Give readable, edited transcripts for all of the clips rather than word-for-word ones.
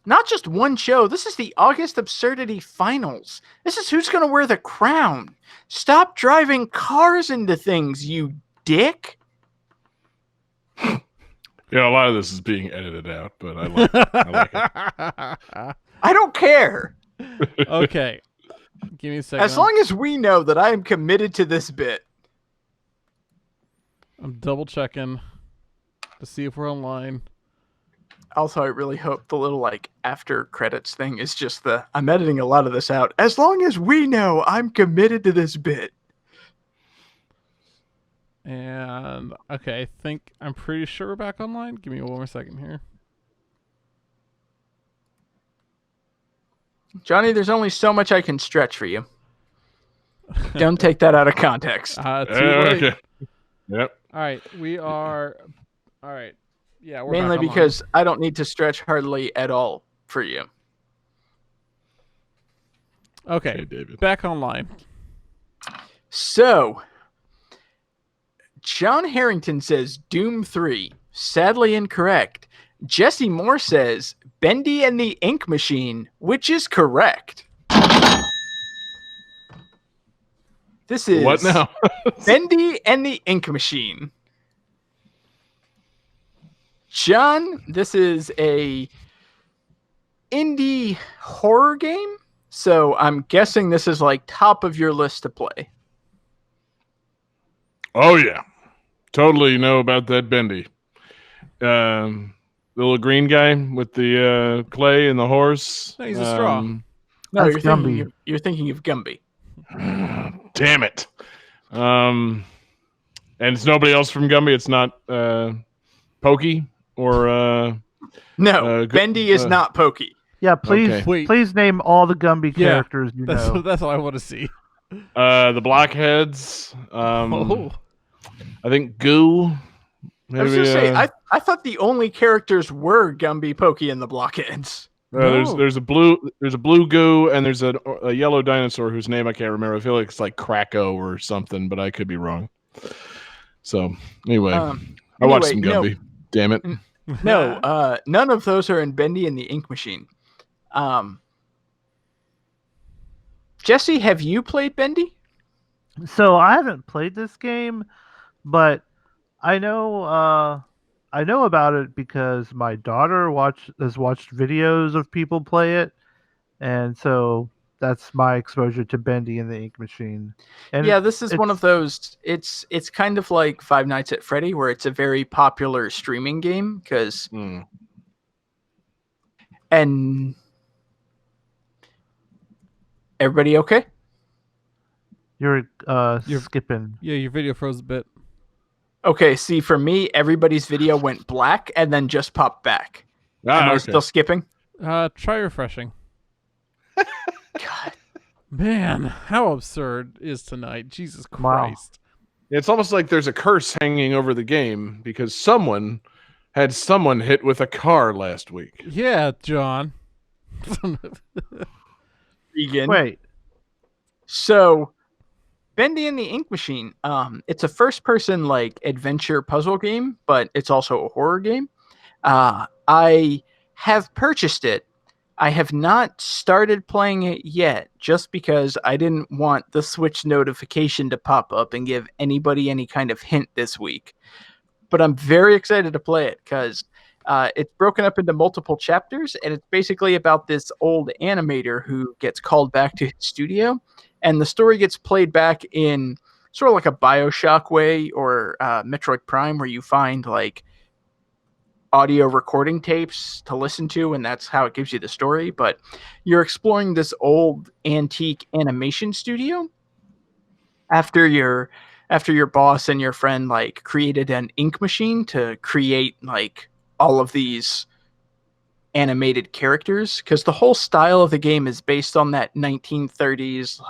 Not just one show. This is the August Absurdity Finals. This is who's going to wear the crown. Stop driving cars into things, you dick. Yeah, a lot of this is being edited out, but I like it. I don't care. Okay. Give me a second. As long as we know that I am committed to this bit. I'm double checking to see if we're online. Also, I really hope the little after credits thing is just I'm editing a lot of this out. As long as we know I'm committed to this bit. And okay, I'm pretty sure we're back online. Give me one more second here. Johnny, there's only so much I can stretch for you. Don't take that out of context. Too late. Okay. Yep. All right, we are. All right, yeah, we're mainly back because I don't need to stretch hardly at all for you. Okay, David. Back online. So, John Harrington says Doom 3. Sadly incorrect. Jesse Moore says Bendy and the Ink Machine, which is correct. This is what now? Bendy and the Ink Machine. John, this is a indie horror game, so I'm guessing this is top of your list to play. Oh yeah, totally know about that Bendy. The little green guy with the clay and the horse. No, he's a straw. No, you're thinking of Gumby. Damn it. And it's nobody else from Gumby. It's not Pokey or no. Bendy is not Pokey. Yeah, please, Okay. please name all the Gumby characters you know. That's what I want to see. the Blockheads. I think Goo. Maybe, I was going to say, I thought the only characters were Gumby, Pokey, and the Blockheads. There's a blue Goo and there's a yellow dinosaur whose name I can't remember. I feel like it's like Kracko or something, but I could be wrong. So anyway, I watched some Gumby. No. Damn it. No, none of those are in Bendy and the Ink Machine. Jesse, have you played Bendy? So I haven't played this game, but I know about it because my daughter has watched videos of people play it, and so that's my exposure to Bendy and the Ink Machine. And yeah, this is one of those. It's kind of like Five Nights at Freddy, where it's a very popular streaming game because. And everybody okay? You're skipping. Yeah, your video froze a bit. Okay, see, for me, everybody's video went black and then just popped back. Am I still skipping? Try refreshing. God. Man, how absurd is tonight? Jesus Christ. It's almost like there's a curse hanging over the game because someone had someone hit with a car last week. Yeah, John. Regan. Wait. So, Bendy and the Ink Machine, it's a first-person adventure puzzle game, but it's also a horror game. I have purchased it. I have not started playing it yet, just because I didn't want the Switch notification to pop up and give anybody any kind of hint this week. But I'm very excited to play it because it's broken up into multiple chapters, and it's basically about this old animator who gets called back to his studio, and the story gets played back in sort of like a BioShock way or Metroid Prime, where you find audio recording tapes to listen to, and that's how it gives you the story. But you're exploring this old antique animation studio after your boss and your friend created an ink machine to create all of these animated characters, because the whole style of the game is based on that 1930s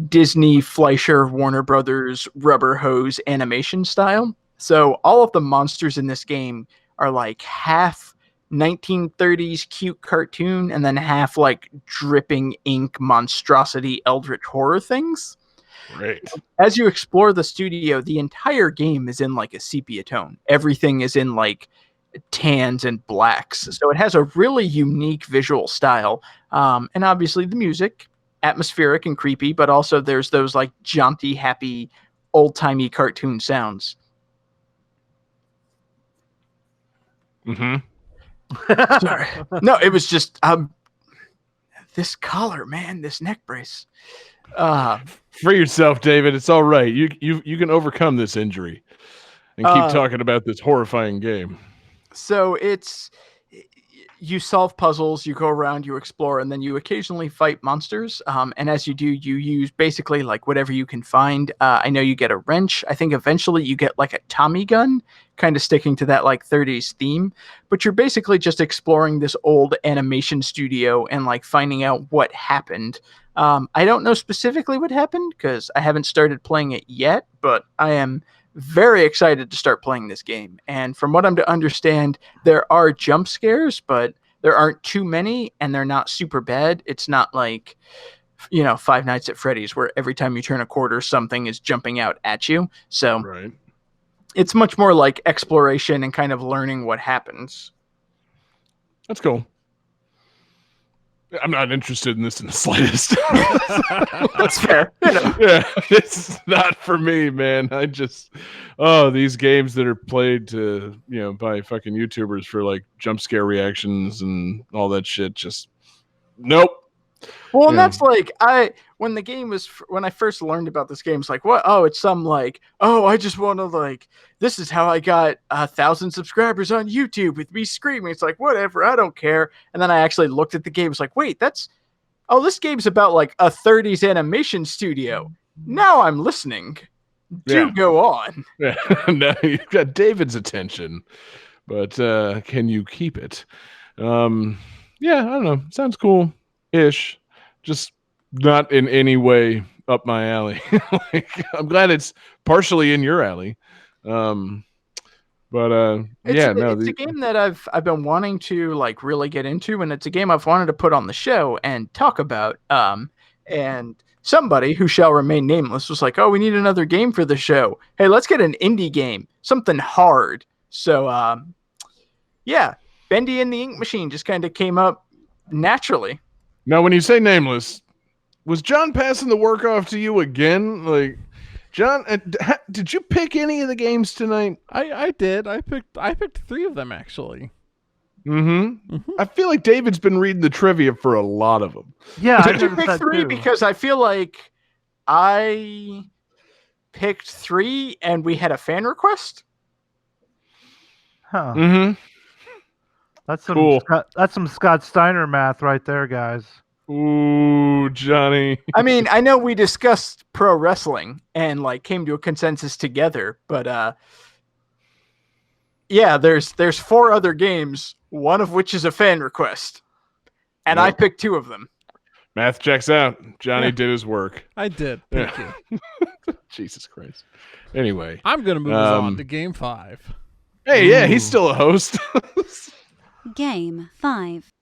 Disney, Fleischer, Warner Brothers rubber hose animation style. So all of the monsters in this game are half 1930s cute cartoon and then half dripping ink monstrosity eldritch horror things. Great. As you explore the studio, the entire game is in a sepia tone. Everything is in tans and blacks. So it has a really unique visual style. And obviously the music, atmospheric and creepy, but also there's those like jaunty, happy, old-timey cartoon sounds. Sorry. No, it was just this collar, man, this neck brace. Free yourself, David. It's all right. You can overcome this injury and keep talking about this horrifying game. So you solve puzzles, you go around, you explore, and then you occasionally fight monsters. And as you do, you use basically like whatever you can find. I know you get a wrench. I think eventually you get like a Tommy gun, kind of sticking to that like 30s theme. But you're basically just exploring this old animation studio and like finding out what happened. I don't know specifically what happened because I haven't started playing it yet, but I am very excited to start playing this game. And from what I'm to understand, there are jump scares, but there aren't too many and they're not super bad. It's not like, Five Nights at Freddy's where every time you turn a quarter, something is jumping out at you. So right. It's much more like exploration and kind of learning what happens. That's cool. I'm not interested in this in the slightest. That's fair. Yeah, it's not for me, man. These games that are played to, by fucking YouTubers for like jump scare reactions and all that shit. Just nope. Well, and that's like when I first learned about this game, it's like, what? Oh, it's some like, I just want to like, this is how I got 1,000 subscribers on YouTube with me screaming. It's like, whatever, I don't care. And then I actually looked at the game. It's like, wait, this game's about like a 30s animation studio. Now I'm listening. Go on. Yeah. Now you've got David's attention, but can you keep it? Yeah, I don't know. Sounds cool-ish. Just not in any way up my alley. I'm glad it's partially in your alley. It's a game that I've been wanting to like really get into, and it's a game I've wanted to put on the show and talk about. And somebody who shall remain nameless was like, "Oh, we need another game for the show. Hey, let's get an indie game, something hard." So, Bendy and the Ink Machine just kind of came up naturally. Now, when you say nameless, was John passing the work off to you again? Like, John, did you pick any of the games tonight? I did. I picked 3 of them actually. Mm-hmm. I feel like David's been reading the trivia for a lot of them. Yeah, did you pick 3? Because I feel like I picked 3 and we had a fan request. Huh. Mm-hmm. That's some Scott Steiner math right there, guys. Ooh, Johnny. I mean, I know we discussed pro wrestling and like came to a consensus together, but there's 4 other games, one of which is a fan request, and I picked 2 of them. Math checks out. Johnny did his work. I did. Thank you. Jesus Christ. Anyway, I'm gonna move us on to Game 5. Hey, yeah, he's still a host. Game 5.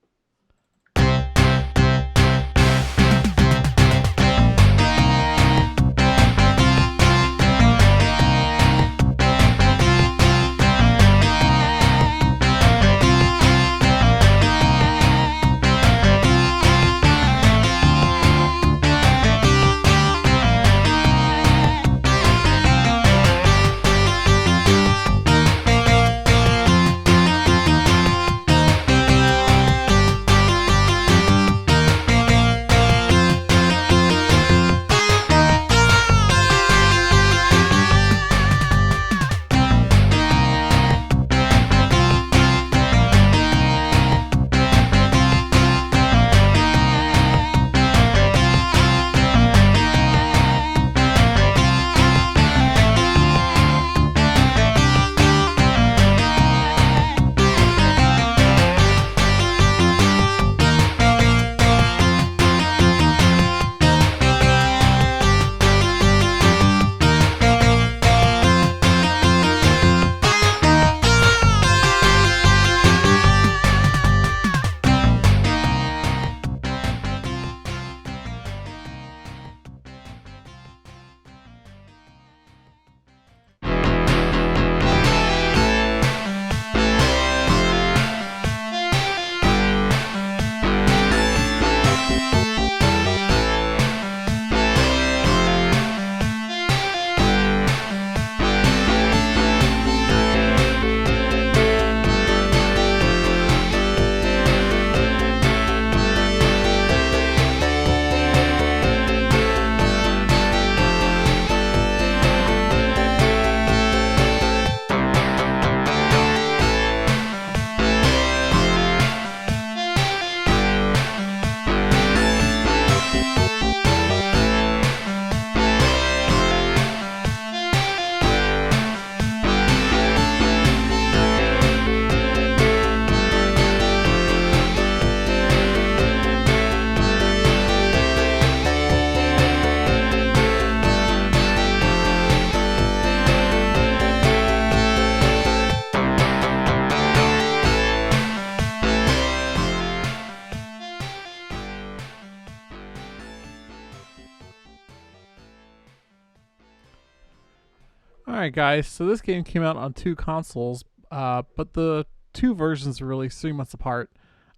All right, guys. So this game came out on 2 consoles, but the 2 versions were released 3 months apart.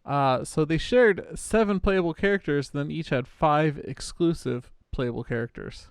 So they shared 7 playable characters, then each had 5 exclusive playable characters.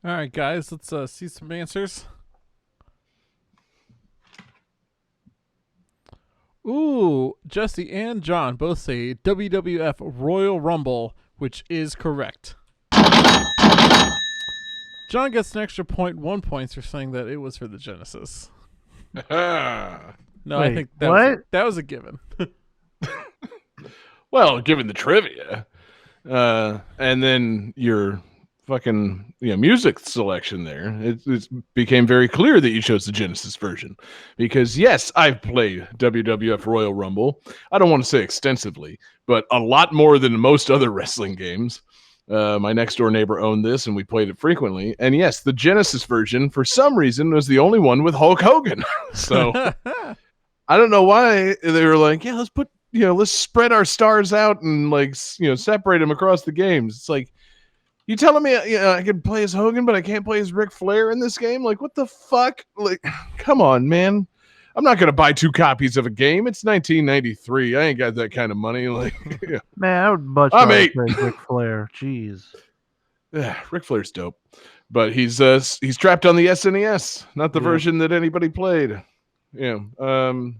All right, guys, let's see some answers. Ooh, Jesse and John both say WWF Royal Rumble, which is correct. John gets an extra 0.1 points for saying that it was for the Genesis. No, I think that was a given. Well, given the trivia, and then your fucking music selection there, it became very clear that you chose the Genesis version. Because yes, I've played WWF Royal Rumble. I don't want to say extensively, but a lot more than most other wrestling games. My next door neighbor owned this, and we played it frequently. And yes, the Genesis version, for some reason, was the only one with Hulk Hogan. So I don't know why they were like, yeah, let's spread our stars out and separate them across the games. It's like, you telling me I can play as Hogan, but I can't play as Ric Flair in this game? Like, what the fuck? Like, come on, man. I'm not going to buy 2 copies of a game. It's 1993. I ain't got that kind of money. Like, yeah. Man, I would much rather play Ric Flair. Jeez. Yeah, Ric Flair's dope. But he's trapped on the SNES, not the version that anybody played. Yeah. So,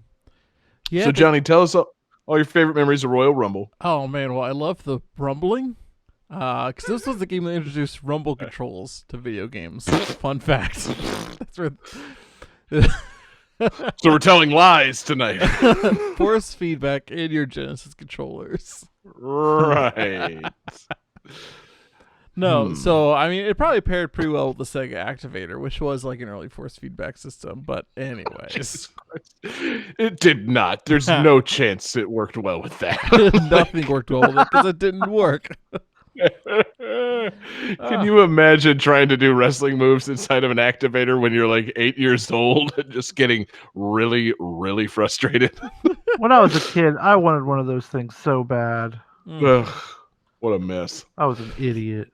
Johnny, tell us all your favorite memories of Royal Rumble. Oh, man. Well, I love the rumbling. Because this was the game that introduced rumble controls to video games. Fun fact. That's where. So we're telling lies tonight. Force feedback in your Genesis controllers. Right. No, so I mean, it probably paired pretty well with the Sega Activator, which was like an early force feedback system. But anyways, it did not. There's no chance it worked well with that. Nothing worked well with it because it didn't work. Can you imagine trying to do wrestling moves inside of an activator when you're like 8 years old and just getting really, really frustrated? When I was a kid, I wanted one of those things so bad. Ugh, what a mess. I was an idiot.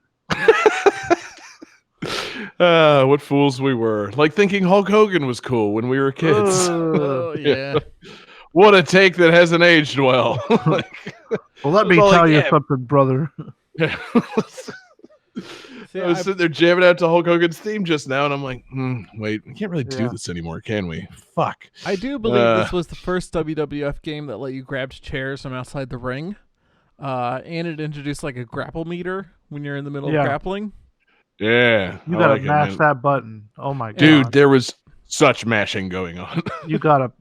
What fools we were. Like thinking Hulk Hogan was cool when we were kids. Oh, yeah. What a take that hasn't aged well. Well, let me tell you something, brother. I was sitting there jamming out to Hulk Hogan's theme just now, and I'm like, wait, we can't really do this anymore, can we? Fuck. I do believe this was the first WWF game that let you grab chairs from outside the ring, and it introduced like a grapple meter when you're in the middle of grappling. Yeah. You gotta mash that button. Oh my god. Dude, there was such mashing going on. You gotta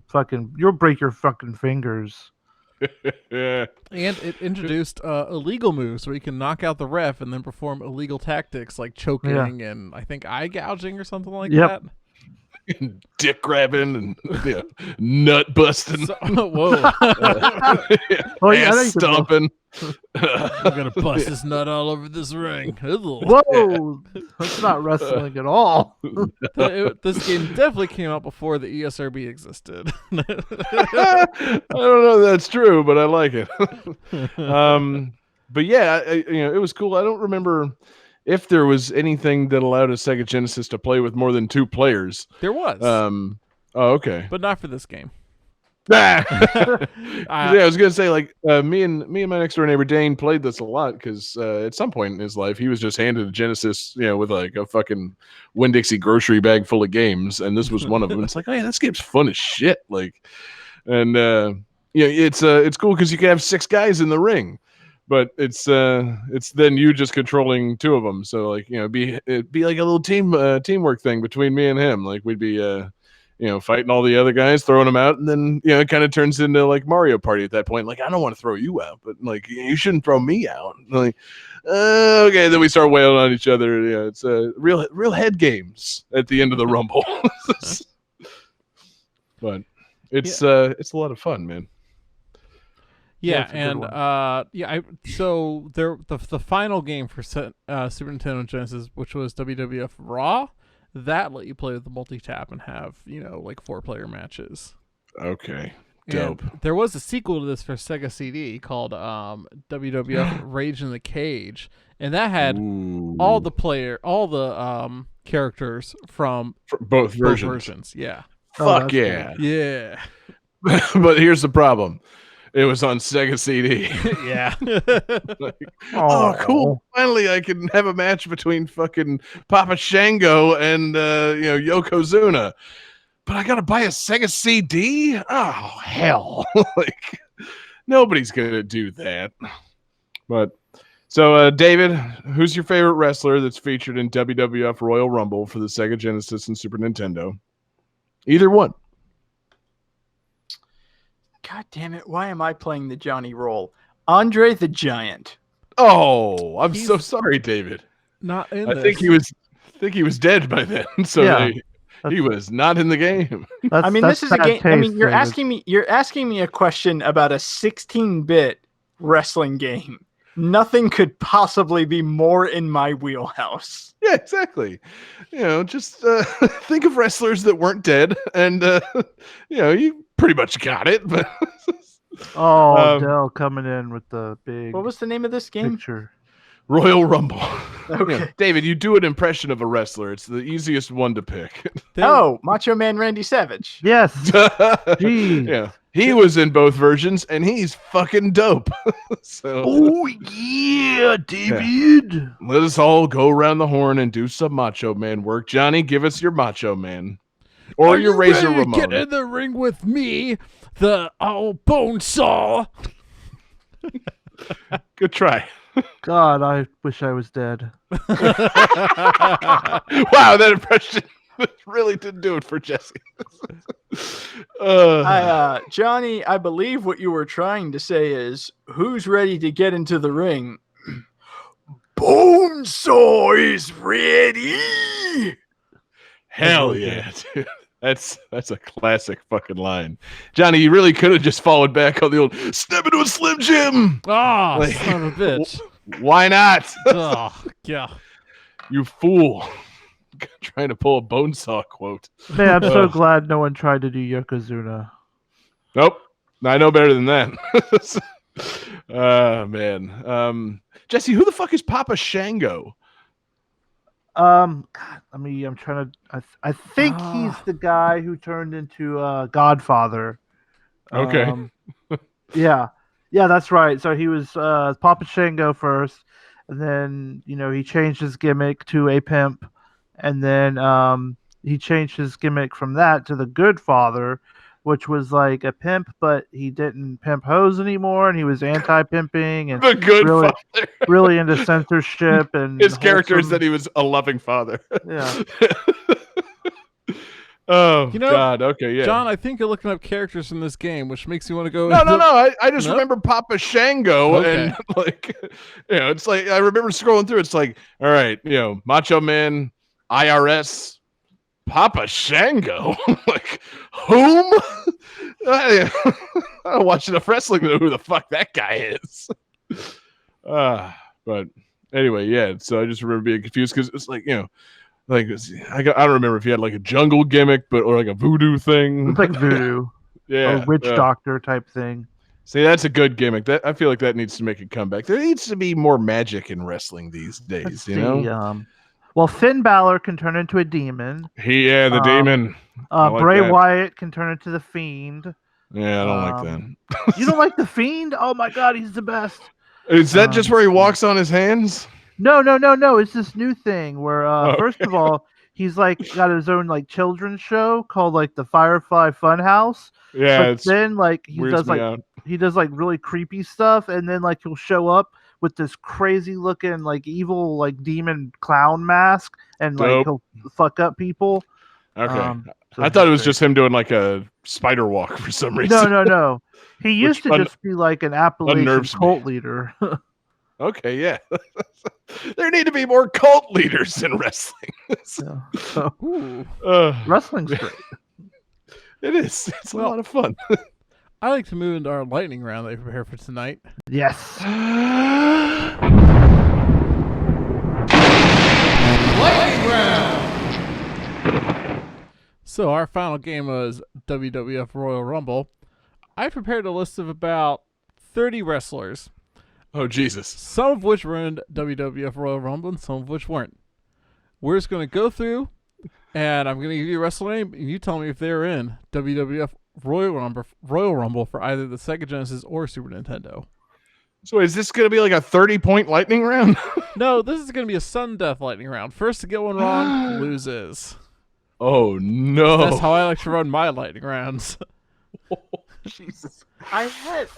you'll break your fucking fingers. Yeah. And it introduced illegal moves where you can knock out the ref and then perform illegal tactics like choking and I think eye gouging or something like that. dick grabbing and nut busting. Whoa. Ass stomping. I'm going to bust this nut all over this ring. Whoa. That's not wrestling at all. This game definitely came out before the ESRB existed. I don't know if that's true, but I like it. But yeah, it was cool. I don't remember if there was anything that allowed a Sega Genesis to play with more than 2 players. There was. Oh, okay. But not for this game. Yeah, I was gonna say, like, me and my next door neighbor Dane played this a lot because at some point in his life he was just handed a Genesis, with like a fucking Winn-Dixie grocery bag full of games, and this was one of them. It's like, oh yeah, this game's fun as shit. Like, and it's cool because you can have 6 guys in the ring, but it's then you just controlling 2 of them. So like, it'd be like a little teamwork thing between me and him. Like we'd be fighting all the other guys, throwing them out, and then it kind of turns into like Mario Party at that point. Like, I don't want to throw you out, but like you shouldn't throw me out. Like, okay, then we start wailing on each other. It's real head games at the end of the Rumble. But it's a lot of fun, man. Yeah, and so the final game for Super Nintendo Genesis, which was WWF Raw, that let you play with the multi-tap and have, like 4-player matches. Okay. Dope. And there was a sequel to this for Sega CD called WWF Rage in the Cage, and that had all the characters from both versions. Yeah. Fuck yeah. Cool. Yeah. But here's the problem. It was on Sega CD. Yeah. Like, oh, cool. Finally, I can have a match between fucking Papa Shango and, Yokozuna. But I got to buy a Sega CD? Oh, hell. Like, nobody's going to do that. But, so, David, who's your favorite wrestler that's featured in WWF Royal Rumble for the Sega Genesis and Super Nintendo? Either one. God damn it! Why am I playing the Johnny role? Andre the Giant. Oh, I'm so sorry, David. Not in I this. think he was dead by then. So he was not in the game. This is a game. Taste, you're asking me a question about a 16-bit wrestling game. Nothing could possibly be more in my wheelhouse. Yeah, exactly. Just think of wrestlers that weren't dead, and you pretty much got it. But Dell coming in with the big. What was the name of this game? Picture. Royal Rumble. Okay. David, you do an impression of a wrestler. It's the easiest one to pick. Macho Man Randy Savage. Yes. Yeah. He was in both versions, and he's fucking dope. Oh, yeah, David. Yeah. Let us all go around the horn and do some Macho Man work. Johnny, give us your Macho Man. Or your Razor Ramon. Get in the ring with me, the bone saw. Good try. God, I wish I was dead. Wow, that impression really didn't do it for Jessie. Johnny, I believe what you were trying to say is, who's ready to get into the ring? Bonesaw is ready. Hell yeah, dude. That's a classic fucking line. Johnny, you really could have just followed back on the old step into a Slim Jim. Oh, son of a bitch. Why not? Oh, yeah. You fool. Trying to pull a Bonesaw quote. Man, I'm so glad no one tried to do Yokozuna. Nope. I know better than that. Man. Jessie, who the fuck is Papa Shango? God, I'm trying to. I think he's the guy who turned into Godfather. Okay. Yeah, that's right. So he was Papa Shango first, and then he changed his gimmick to a pimp, and then he changed his gimmick from that to the Good Father, which was like a pimp, but he didn't pimp hoes anymore, and he was anti-pimping and the Good Father. really into censorship and his character is that he was a loving father. Yeah. Oh, God. Okay, yeah. John, I think you're looking up characters in this game, which makes you want to go. No. I just remember Papa Shango, and it's like I remember scrolling through. It's like, all right, Macho Man, IRS, Papa Shango? Like, whom? I don't watch enough wrestling to know who the fuck that guy is. But anyway, yeah. So I just remember being confused because it's like, like I don't remember if he had like a jungle gimmick, or like a voodoo thing. It's like voodoo, Yeah, or witch doctor type thing. See, that's a good gimmick. That I feel like that needs to make a comeback. There needs to be more magic in wrestling these days. Let's see, well, Finn Balor can turn into a demon. The demon. Like Bray Wyatt can turn into the Fiend. Yeah, I don't like that. You don't like the Fiend? Oh my God, he's the best. Is that just where he walks on his hands? No. It's this new thing where, first of all, he's like got his own like children's show called like the Firefly Funhouse. Yeah, but then like he does like really creepy stuff, and then like he'll show up with this crazy looking like evil like demon clown mask, and like he'll fuck up people. Okay, so I thought it was just him doing like a spider walk for some reason. No. He used to just be like an Appalachian cult leader. Okay, yeah. There need to be more cult leaders in wrestling. Wrestling's great. It is. It's a lot of fun. I like to move into our lightning round that we prepare for tonight. Yes. Lightning round. So our final game was WWF Royal Rumble. I prepared a list of about 30 wrestlers. Oh, Jesus. Some of which were in WWF Royal Rumble and some of which weren't. We're just going to go through, and I'm going to give you a wrestler name, and you tell me if they're in WWF Royal Rumble for either the Sega Genesis or Super Nintendo. So is this going to be like a 30-point lightning round? No, this is going to be a sudden death lightning round. First to get one wrong loses. Oh, no. That's how I like to run my lightning rounds. Oh, Jesus. I had...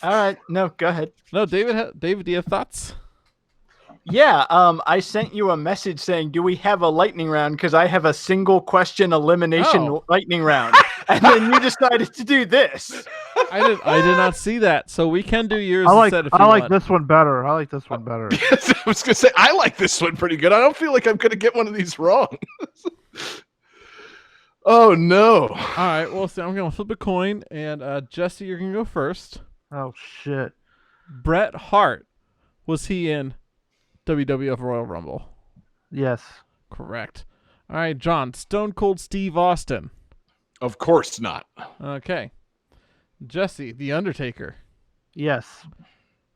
All right. No, go ahead. No, David, do you have thoughts? Yeah, I sent you a message saying, do we have a lightning round? Because I have a single question elimination lightning round. And then you decided to do this. I did not see that, so we can do yours instead if you I like want. this one better. I like this one better. Yes, I was going to say, I like this one pretty good. I don't feel like I'm going to get one of these wrong. Oh, no. All right, well, so I'm going to flip a coin, and Jesse, you're going to go first. Oh, shit. Bret Hart, was he in WWF Royal Rumble? Yes. Correct. All right, John, Stone Cold Steve Austin. Of course not. Okay. Jesse, The Undertaker. Yes.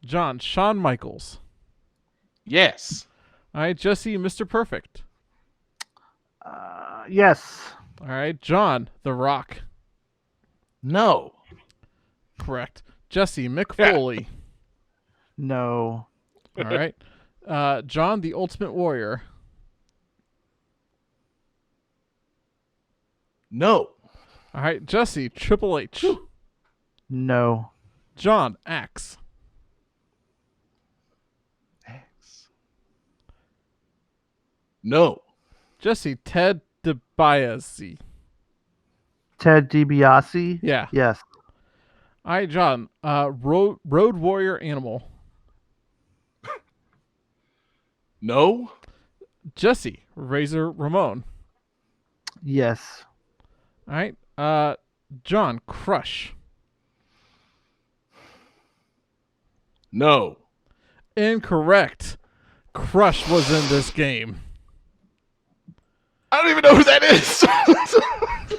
John, Shawn Michaels. Yes. All right, Jesse, Mr. Perfect. Yes. All right, John, The Rock. No. Correct. Jesse, Mick Foley. No. All right. John, The Ultimate Warrior. No. All right, Jesse, Triple H. No. John, Axe. No. Jesse, Ted DiBiase. Ted DiBiase? Yeah. Yes. All right, John, Road Warrior Animal. No. Jesse, Razor Ramon. Yes. All right, John, Crush. No. Incorrect. Crush was in this game. I don't even know who that is. No.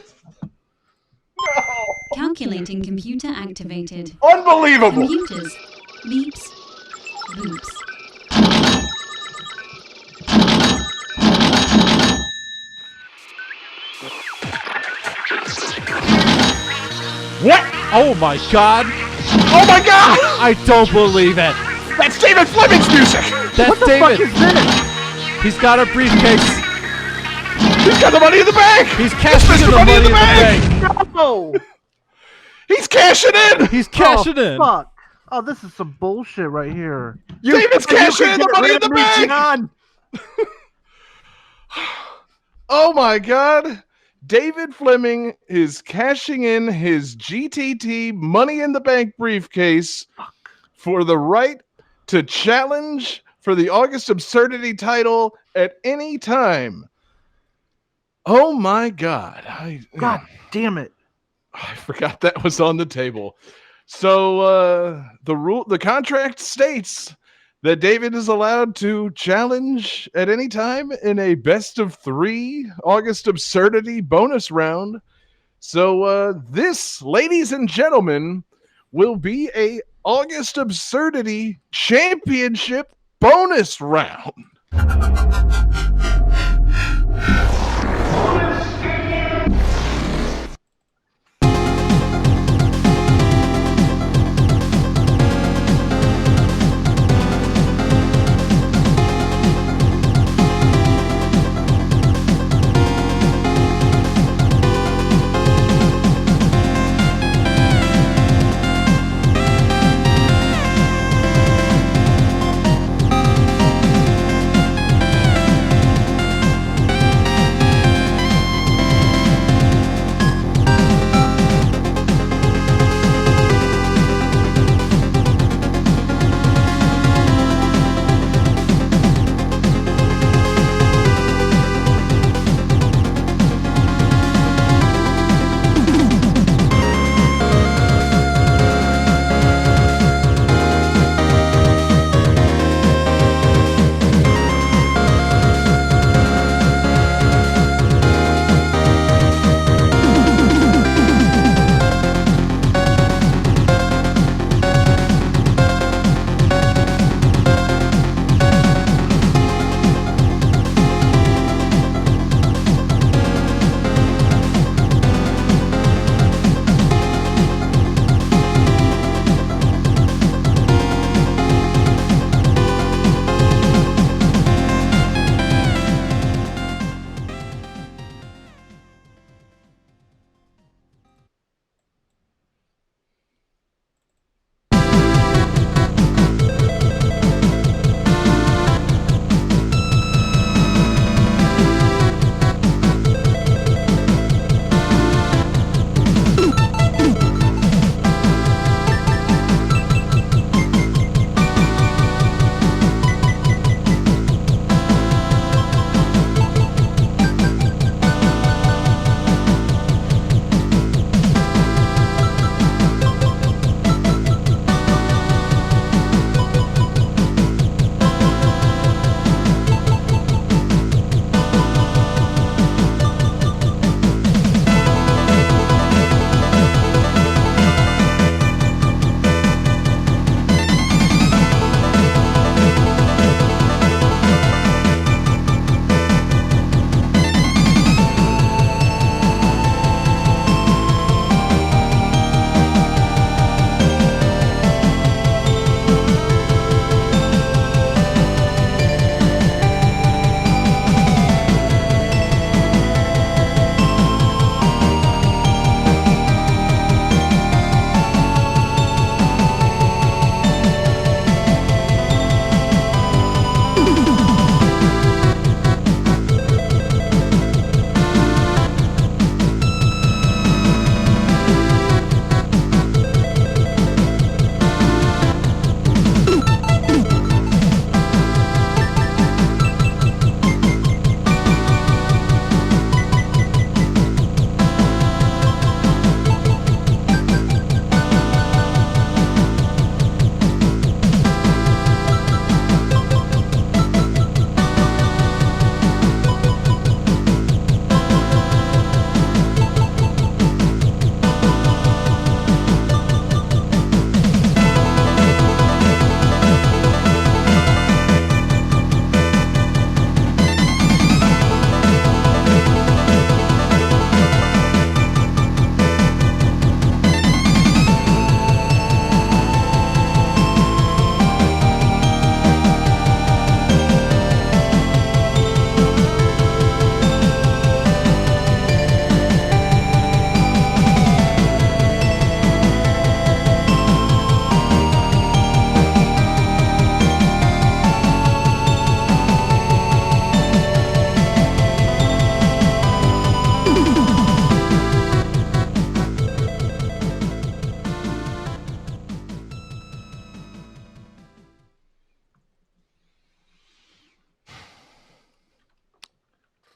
Calculating computer activated. Unbelievable. Computers. Beeps. Boops. What? Oh my God! Oh my God! I don't believe it. That's David Fleming's music. That's What the David. fuck is this? He's got a briefcase. He's got the money in the bank. He's cashing in the money in the bank. No. He's cashing in. He's cashing in. Fuck. Oh, this is some bullshit right here. David's cashing in the money in the bank. John. Oh my God. David Fleming is cashing in his GTT Money in the Bank briefcase for the right to challenge for the August Absurdity title at any time. Oh my God! God damn it! I forgot that was on the table. So the contract states that David is allowed to challenge at any time in a best of 3 August Absurdity bonus round. So this, ladies and gentlemen, will be a August Absurdity Championship bonus round.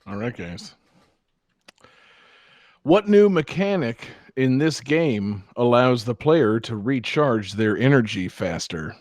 All right, guys. What new mechanic in this game allows the player to recharge their energy faster?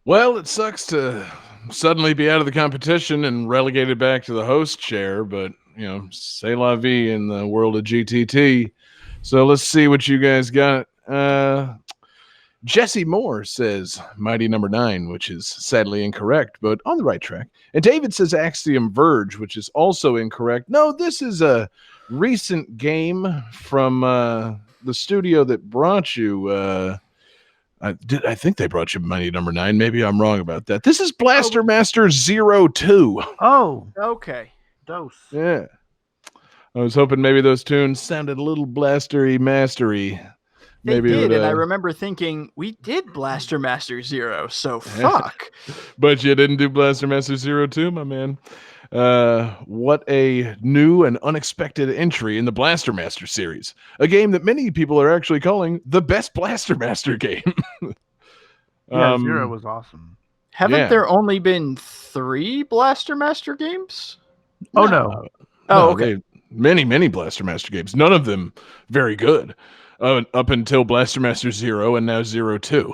Well, it sucks to suddenly be out of the competition and relegated back to the host chair, but, you know, c'est la vie in the world of GTT. So let's see what you guys got. Jessie Moore says Mighty Number 9, which is sadly incorrect, but on the right track. And David says Axiom Verge, which is also incorrect. No, this is a recent game from the studio that brought you... I think they brought you Mighty Number 9. Maybe I'm wrong about that. This is Blaster Master 02. Oh, Okay. dose. Yeah. I was hoping maybe those tunes sounded a little blastery mastery. They Maybe did, it would, and I remember thinking, we did Blaster Master 0, so fuck. But you didn't do Blaster Master 02, my man. What a new and unexpected entry in the Blaster Master series. A game that many people are actually calling the best Blaster Master game. Yeah, 0 was awesome. Haven't there only been 3 Blaster Master games? Oh, no. Oh, okay. Many Blaster Master games. None of them very good. Up until Blaster Master 0 and now 02.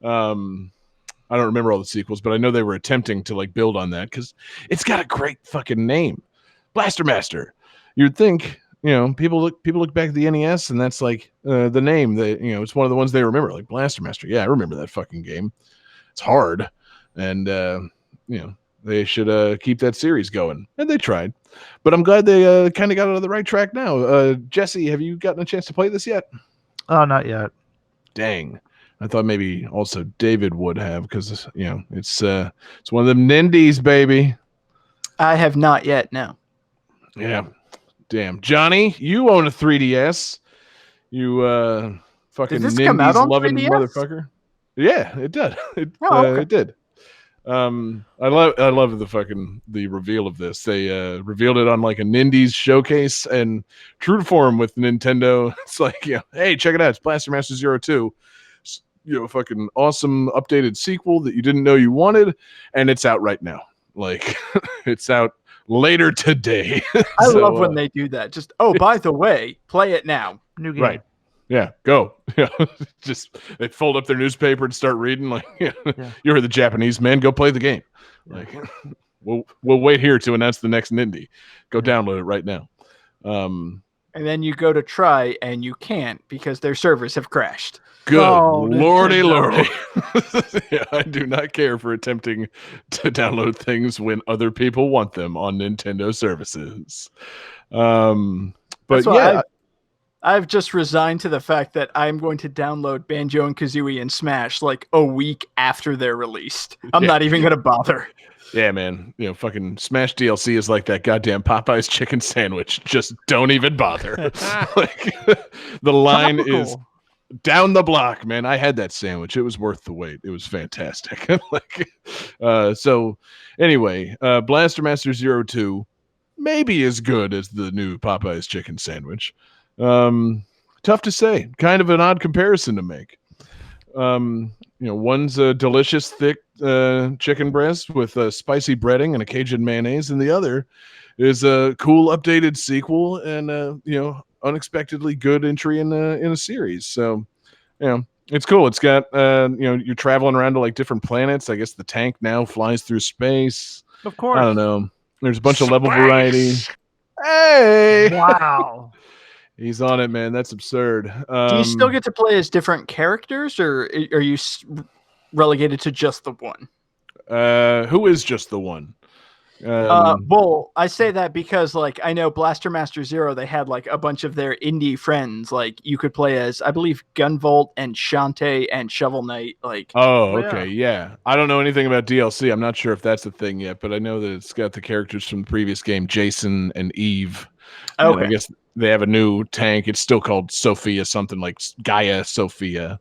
I don't remember all the sequels, but I know they were attempting to like build on that because it's got a great fucking name, Blaster Master. You'd think, you know, people look back at the NES and that's like the name that, you know, it's one of the ones they remember, like Blaster Master. Yeah, I remember that fucking game. It's hard, and you know, they should keep that series going, and they tried. But I'm glad they kind of got on the right track now. Jesse, have you gotten a chance to play this yet? Oh, not yet. Dang. I thought maybe also David would have, because, you know, it's one of them Nindies, baby. I have not yet, no. Yeah. Damn. Johnny, you own a 3DS. You fucking Nindies loving motherfucker. Yeah, it did. It did. I love the reveal of this. They revealed it on like a Nindies showcase, and true to form with Nintendo, it's like, yeah, hey, check it out, it's Blaster Master 02. fucking awesome updated sequel that you didn't know you wanted, and it's out right now. Like, it's out later today. I love when they do that. Just, oh, by the way, play it now. New game. Right. Yeah, go. Yeah, just they fold up their newspaper and start reading. Like, you heard the Japanese man. Go play the game. Like, we'll wait here to announce the next Nindy. Go download it right now. And then you go to try and you can't because their servers have crashed. Good lordy. Yeah, I do not care for attempting to download things when other people want them on Nintendo services. But yeah, I've just resigned to the fact that I'm going to download Banjo and Kazooie and Smash like a week after they're released. I'm not even going to bother. Yeah, man. Fucking Smash DLC is like that goddamn Popeye's chicken sandwich. Just don't even bother. Like, the line is down the block, man. I had that sandwich. It was worth the wait. It was fantastic. So anyway, Blaster Master 02 maybe as good as the new Popeye's chicken sandwich. Tough to say. Kind of an odd comparison to make. One's a delicious, thick chicken breast with spicy breading and a Cajun mayonnaise, and the other is a cool, updated sequel and unexpectedly good entry in a series. So, it's cool. It's got you're traveling around to like different planets. I guess the tank now flies through space. Of course. I don't know. There's a bunch of level variety. Hey! Wow. He's on it, man. That's absurd. Do you still get to play as different characters, or are you relegated to just the one? Who is just the one? Well, I say that because, like, I know Blaster Master Zero, they had like a bunch of their indie friends. Like, you could play as, I believe, Gunvolt and Shantae and Shovel Knight. Like, okay, yeah. I don't know anything about DLC. I'm not sure if that's a thing yet, but I know that it's got the characters from the previous game, Jason and Eve. Okay. I guess they have a new tank. It's still called Sophia, something like Gaia Sophia.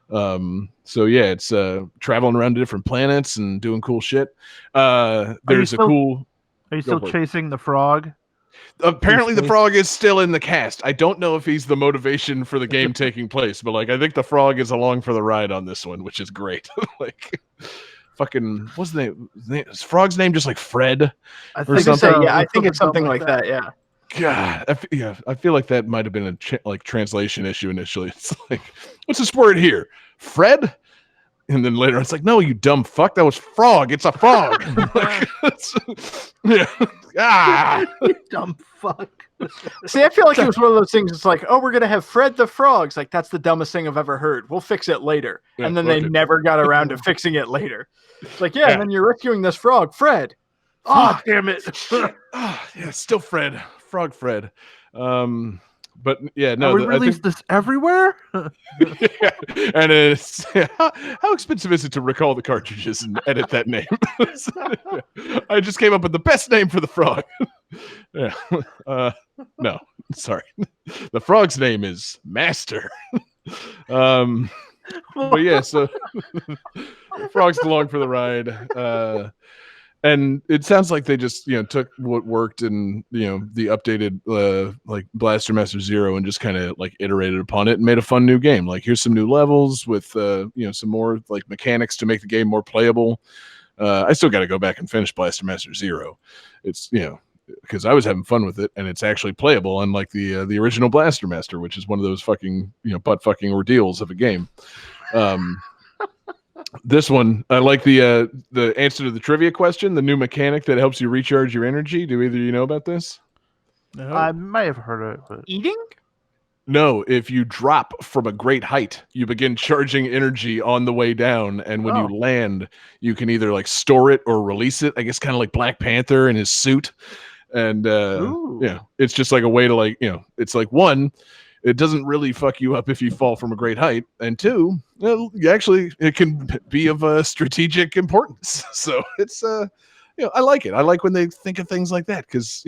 So yeah, it's traveling around to different planets and doing cool shit. There's a cool. Are you still chasing the frog? Apparently, the frog is still in the cast. I don't know if he's the motivation for the game taking place, but like, I think the frog is along for the ride on this one, which is great. Like, fucking, what's the name? Is Frog's name just like Fred or something? Yeah, I think it's something like that. Yeah. God, I feel like that might have been a translation issue initially. It's like, what's this word here? Fred? And then later it's like, no, you dumb fuck, that was frog. It's a frog. You dumb fuck. See, I feel like it was one of those things. It's like, oh, we're gonna have Fred the Frog. It's like, that's the dumbest thing I've ever heard. We'll fix it later. And then they never got around to fixing it later. It's like, and then you're rescuing this frog, Fred. Oh, damn it. Yeah, still Fred. Frog Fred. But yeah, no. We released this everywhere? Yeah. And it's how expensive is it to recall the cartridges and edit that name? I just came up with the best name for the frog. Yeah. No, sorry. The frog's name is Master. But yeah, so the frog's along for the ride. And it sounds like they just, took what worked in, the updated like Blaster Master Zero and just kind of like iterated upon it and made a fun new game. Like, here's some new levels with, some more like mechanics to make the game more playable. I still got to go back and finish Blaster Master Zero. It's, because I was having fun with it and it's actually playable, unlike the original Blaster Master, which is one of those fucking, butt fucking ordeals of a game. This one, I like the answer to the trivia question, the new mechanic that helps you recharge your energy. Do either of you know about this? No. I might have heard of it. But... Eating? No, if you drop from a great height, you begin charging energy on the way down, and when you land, you can either like store it or release it. I guess kind of like Black Panther in his suit. And it's just like a way to like, it's like, one, it doesn't really fuck you up if you fall from a great height, and two, actually it can be of strategic importance. So it's I like it. I like when they think of things like that, because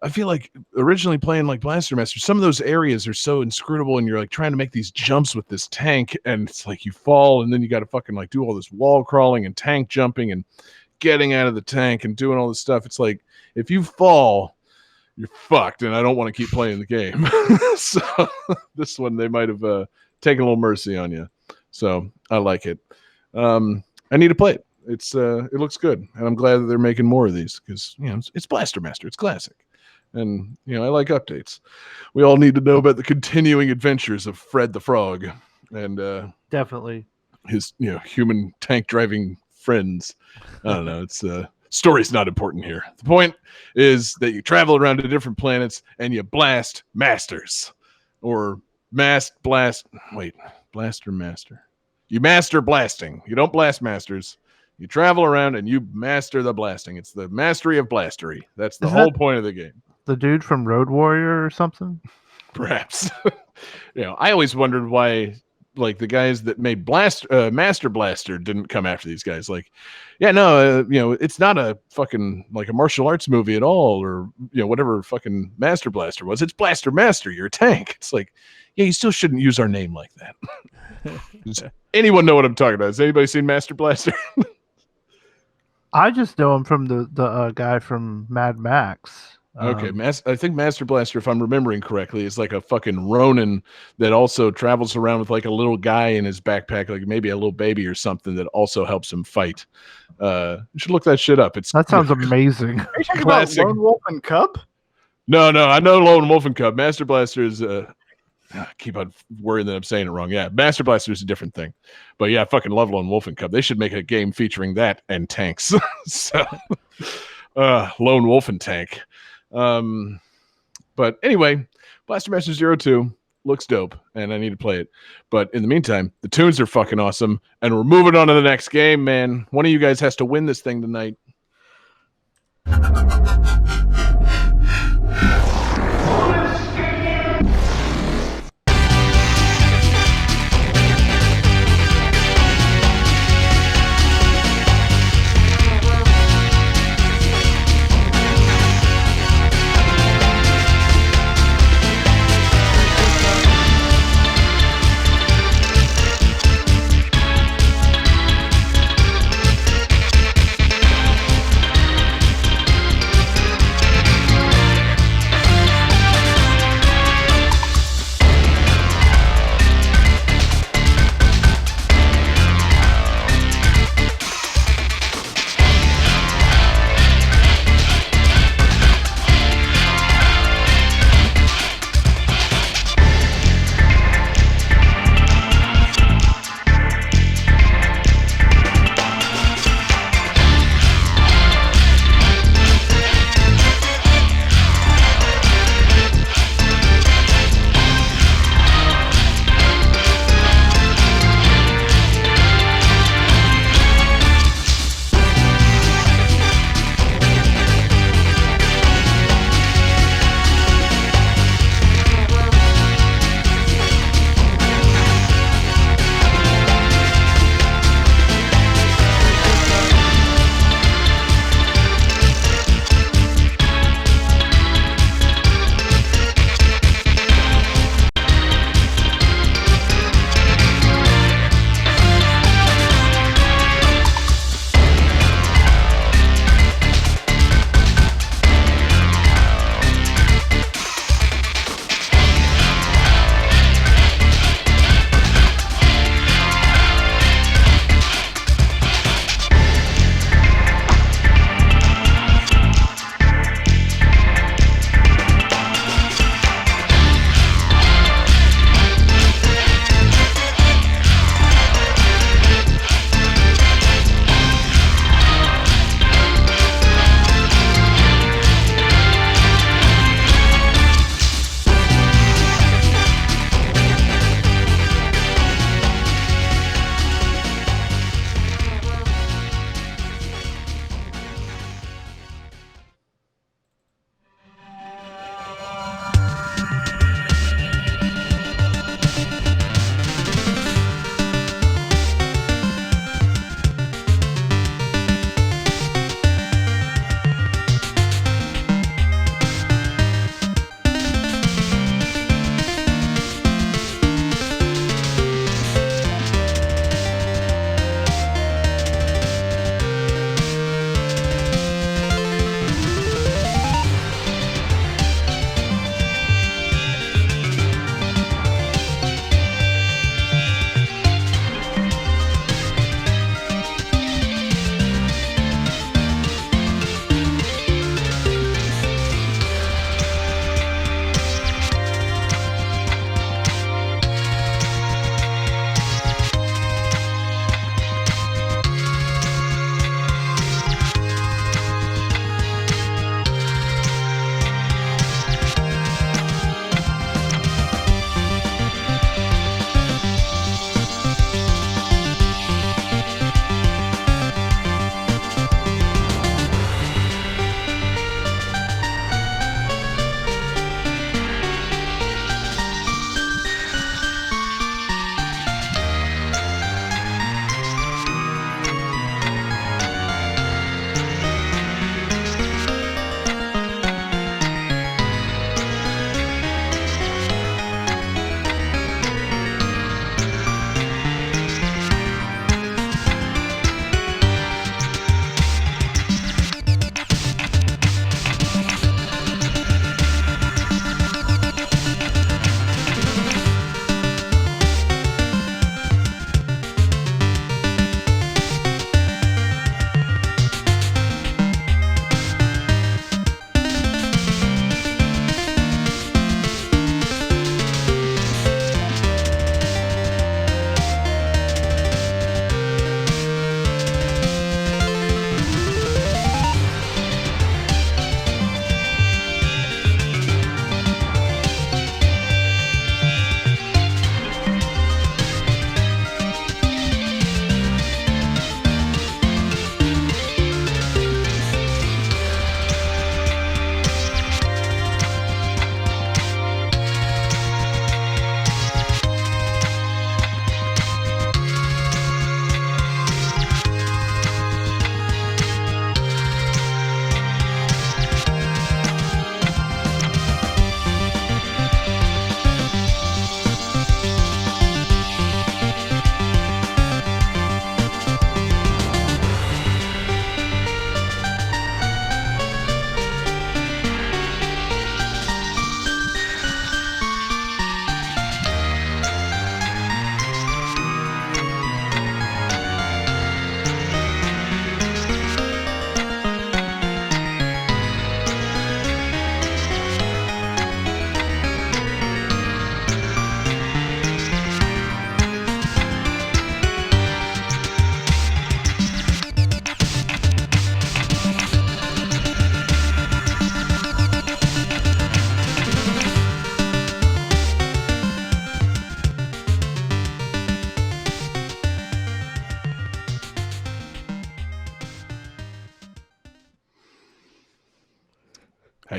I feel like originally playing like Blaster Master, some of those areas are so inscrutable, and you're like trying to make these jumps with this tank, and it's like you fall, and then you got to fucking like do all this wall crawling and tank jumping and getting out of the tank and doing all this stuff. It's like, if you fall, you're fucked, and I don't want to keep playing the game. So this one, they might have taken a little mercy on you. So I like it. I need to play it. It looks good, and I'm glad that they're making more of these because it's Blaster Master. It's classic, and I like updates. We all need to know about the continuing adventures of Fred the Frog and Definitely his human tank driving friends. I don't know. It's story's not important here. The point is that you travel around to different planets and you blast masters, or blaster master. You master blasting. You don't blast masters. You travel around and you master the blasting. It's the mastery of blastery. That's the whole point of the game. The dude from Road Warrior or something? Perhaps. I always wondered why, like, the guys that made Master Blaster didn't come after these guys. Like, it's not a fucking like a martial arts movie at all, or whatever fucking Master Blaster was. It's Blaster Master. You're a tank. It's like, you still shouldn't use our name like that. Does anyone know what I'm talking about? Has anybody seen Master Blaster? I just know him from the guy from Mad Max. Okay, I think Master Blaster, if I'm remembering correctly, is like a fucking Ronin that also travels around with like a little guy in his backpack, like maybe a little baby or something that also helps him fight. You should look that shit up. That sounds amazing. Are you talking about Lone Wolf and Cub? No, I know Lone Wolf and Cub. Master Blaster is I keep on worrying that I'm saying it wrong. Yeah, Master Blaster is a different thing. But yeah, I fucking love Lone Wolf and Cub. They should make a game featuring that and tanks. So, Lone Wolf and Tank. But anyway, Blaster Master 02 looks dope, and I need to play it. But in the meantime, the tunes are fucking awesome, and we're moving on to the next game, man. One of you guys has to win this thing tonight.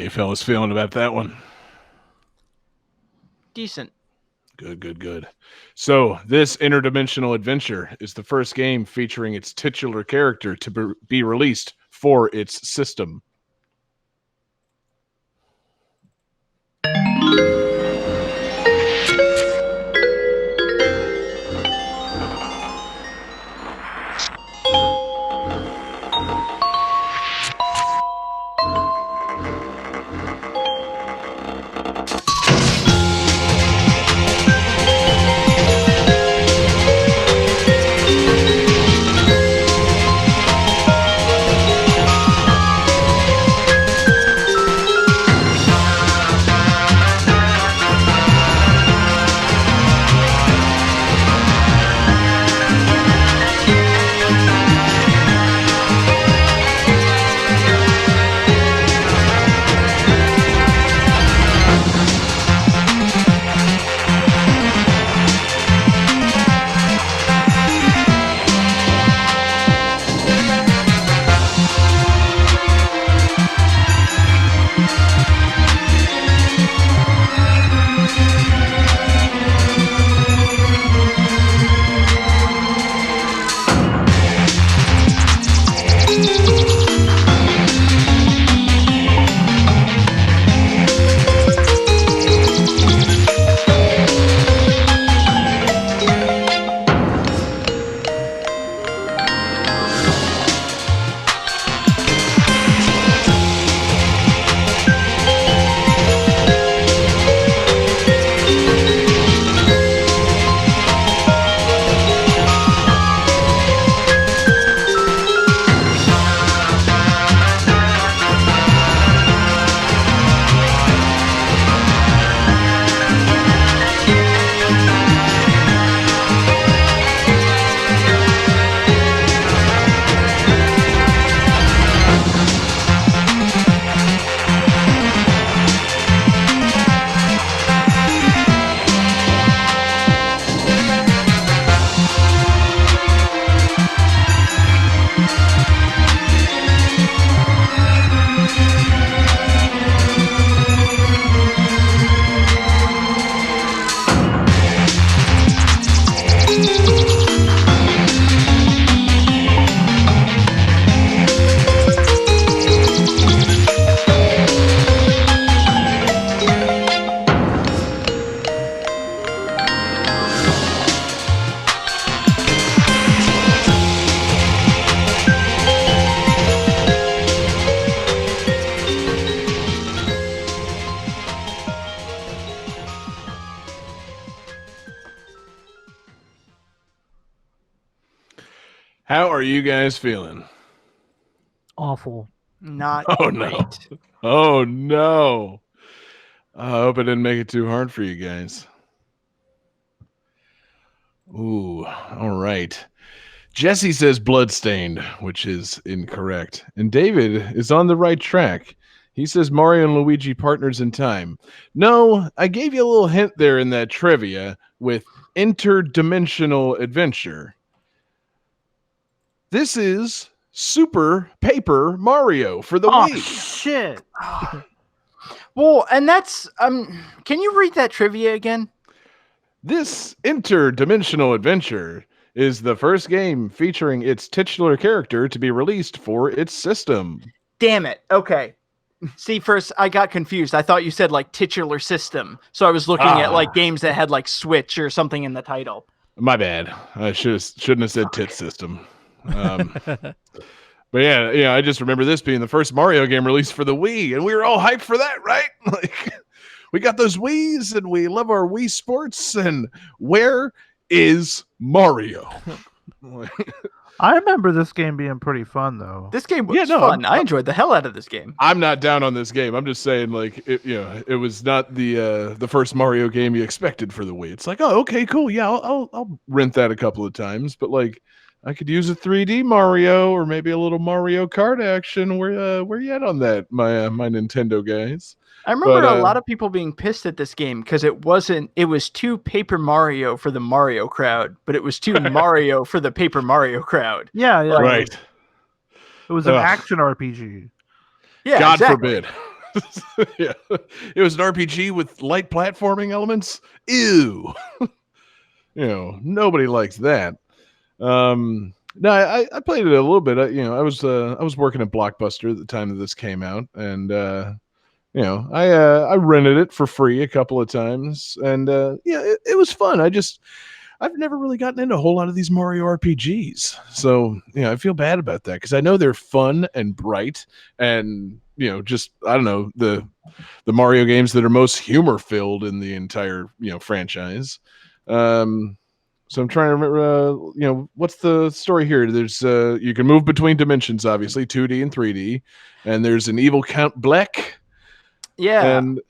you fellas feeling about that one? Decent. Good. So this interdimensional adventure is the first game featuring its titular character to be released for its system. How are you guys feeling? Awful. Not Oh, great. no. Oh, no. I hope I didn't make it too hard for you guys. Ooh, all right. Jessie says Bloodstained, which is incorrect. And David is on the right track. He says Mario and Luigi partners in time. No, I gave you a little hint there in that trivia with interdimensional adventure. This is Super Paper Mario for the Wii. Shit. Well, and that's can you read that trivia again? This interdimensional adventure is the first game featuring its titular character to be released for its system. Damn it. Okay. See, first I got confused. I thought you said like titular system. So I was looking at like games that had like Switch or something in the title. My bad. I shouldn't have said tit system. But yeah, I just remember this being the first Mario game released for the Wii, and we were all hyped for that, right? Like, we got those Wiis, and we love our Wii Sports, and where is Mario? I remember this game being pretty fun, though. This game was fun. I enjoyed the hell out of this game. I'm not down on this game. I'm just saying, like, it was not the first Mario game you expected for the Wii. It's like, oh, okay, cool, yeah, I'll rent that a couple of times, but like, I could use a 3D Mario or maybe a little Mario Kart action. Where you at on that, my Nintendo guys? I remember a lot of people being pissed at this game because it was too Paper Mario for the Mario crowd, but it was too Mario for the Paper Mario crowd. Yeah. Right. It was an action RPG. Yeah, God forbid. Yeah, it was an RPG with light platforming elements. Ew. Nobody likes that. No, I played it a little bit. I was working at Blockbuster at the time that this came out, and I rented it for free a couple of times, and it was fun. I've never really gotten into a whole lot of these Mario RPGs, so I feel bad about that because I know they're fun and bright, and just I don't know the Mario games that are most humor filled in the entire franchise. So I'm trying to remember, what's the story here? There's you can move between dimensions, obviously 2D and 3D, and there's an evil Count Black. Yeah, and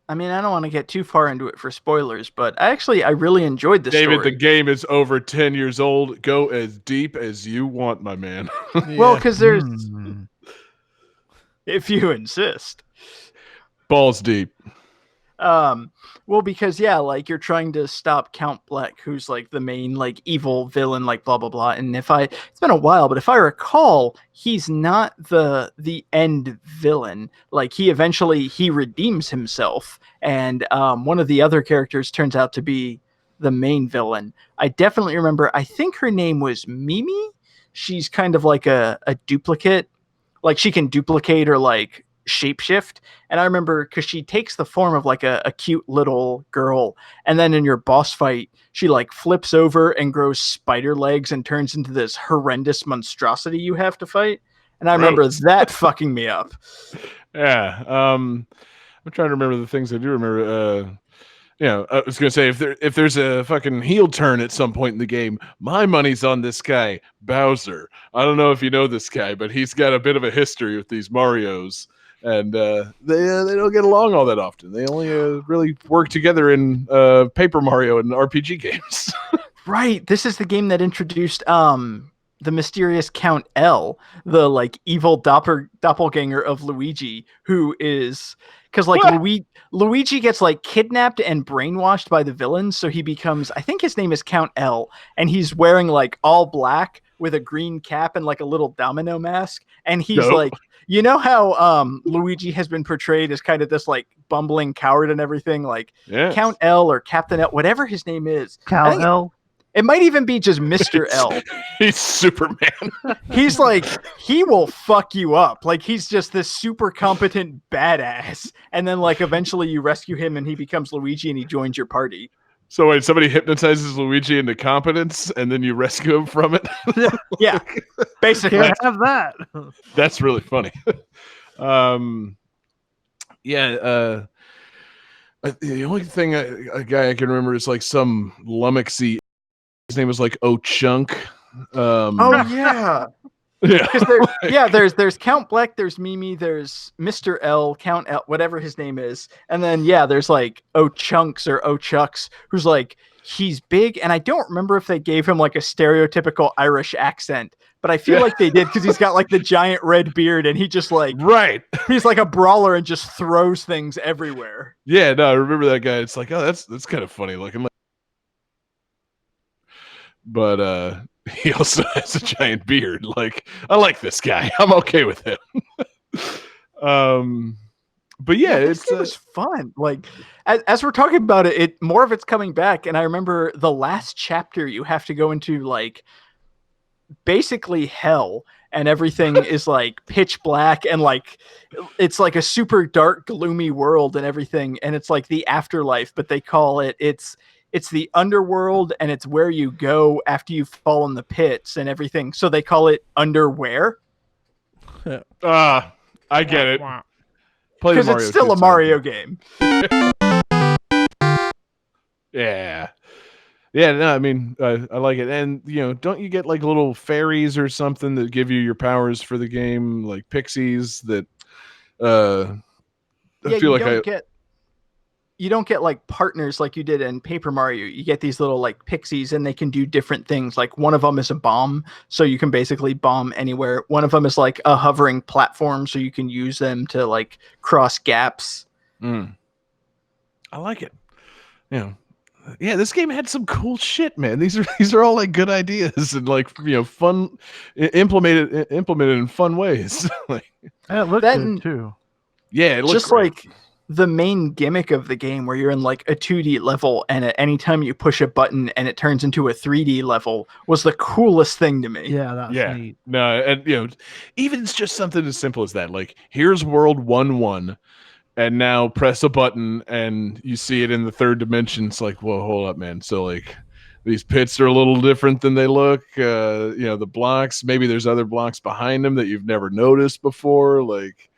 I mean, I don't want to get too far into it for spoilers, but I really enjoyed this David, story. the game is over 10 years old. Go as deep as you want, my man. Yeah. Well, because there's... If you insist. Balls deep. Well, because like you're trying to stop Count Black, who's like the main like evil villain, like blah blah blah. And it's been a while, but if I recall, he's not the end villain. Like he redeems himself, and one of the other characters turns out to be the main villain. I definitely remember. I think her name was Mimi. She's kind of like a duplicate. Like she can duplicate or like shapeshift, and I remember because she takes the form of like a cute little girl, and then in your boss fight she like flips over and grows spider legs and turns into this horrendous monstrosity you have to fight, and I remember that fucking me up. Yeah. I'm trying to remember the things I do remember. I was gonna say if there's a fucking heel turn at some point in the game, my money's on this guy Bowser. I don't know if you know this guy, but he's got a bit of a history with these Marios. And they don't get along all that often. They only really work together in Paper Mario and RPG games. Right. This is the game that introduced the mysterious Count L, the like evil doppelganger of Luigi, who is because like Luigi gets like kidnapped and brainwashed by the villains, so he becomes, I think his name is Count L, and he's wearing like all black with a green cap and like a little domino mask, and he's like, you know how Luigi has been portrayed as kind of this like bumbling coward and everything, like Count L or Captain L, whatever his name is. Count L? It might even be just Mr. L. He's Superman. He's like, he will fuck you up. Like he's just this super competent badass. And then like eventually you rescue him and he becomes Luigi and he joins your party. So wait, somebody hypnotizes Luigi into competence and then you rescue him from it? Yeah, basically. Can't have that. That's really funny. The only thing a guy I can remember is like some lummoxy. His name was like Chunk. Oh yeah. Yeah. There's Count Black, there's Mimi, there's Mr. L, Count L, whatever his name is, and then there's like Chunks or Chucks, who's like, he's big, and I don't remember if they gave him like a stereotypical Irish accent, but I feel like they did because he's got like the giant red beard and he just like he's like a brawler and just throws things everywhere. Yeah, no, I remember that guy. It's like, oh, that's kind of funny looking. But he also has a giant beard. Like, I like this guy. I'm okay with him. But yeah, it was fun. Like, as we're talking about it, more of it's coming back. And I remember the last chapter, you have to go into like basically hell, and everything is like pitch black, and like it's like a super dark, gloomy world and everything. And it's like the afterlife, but they call it's the underworld, and it's where you go after you fall in the pits and everything. So they call it underwear. I get it. Because it's still a Mario game. Yeah. Yeah, no, I mean, I like it. And, don't you get like little fairies or something that give you your powers for the game, like pixies that I feel like you don't get like partners like you did in Paper Mario. You get these little like pixies, and they can do different things. Like one of them is a bomb, so you can basically bomb anywhere. One of them is like a hovering platform, so you can use them to like cross gaps. I like it. Yeah, this game had some cool shit, man. These are all like good ideas and like fun, implemented in fun ways. Like, it looked good too. Yeah, it looks just great. like the main gimmick of the game where you're in like a 2D level and at any time you push a button and it turns into a 3D level was the coolest thing to me. Yeah, that's neat. No, and even it's just something as simple as that. Like, here's world 1-1, and now press a button and you see it in the third dimension. It's like, whoa, hold up, man. So like these pits are a little different than they look. The blocks, maybe there's other blocks behind them that you've never noticed before. Like,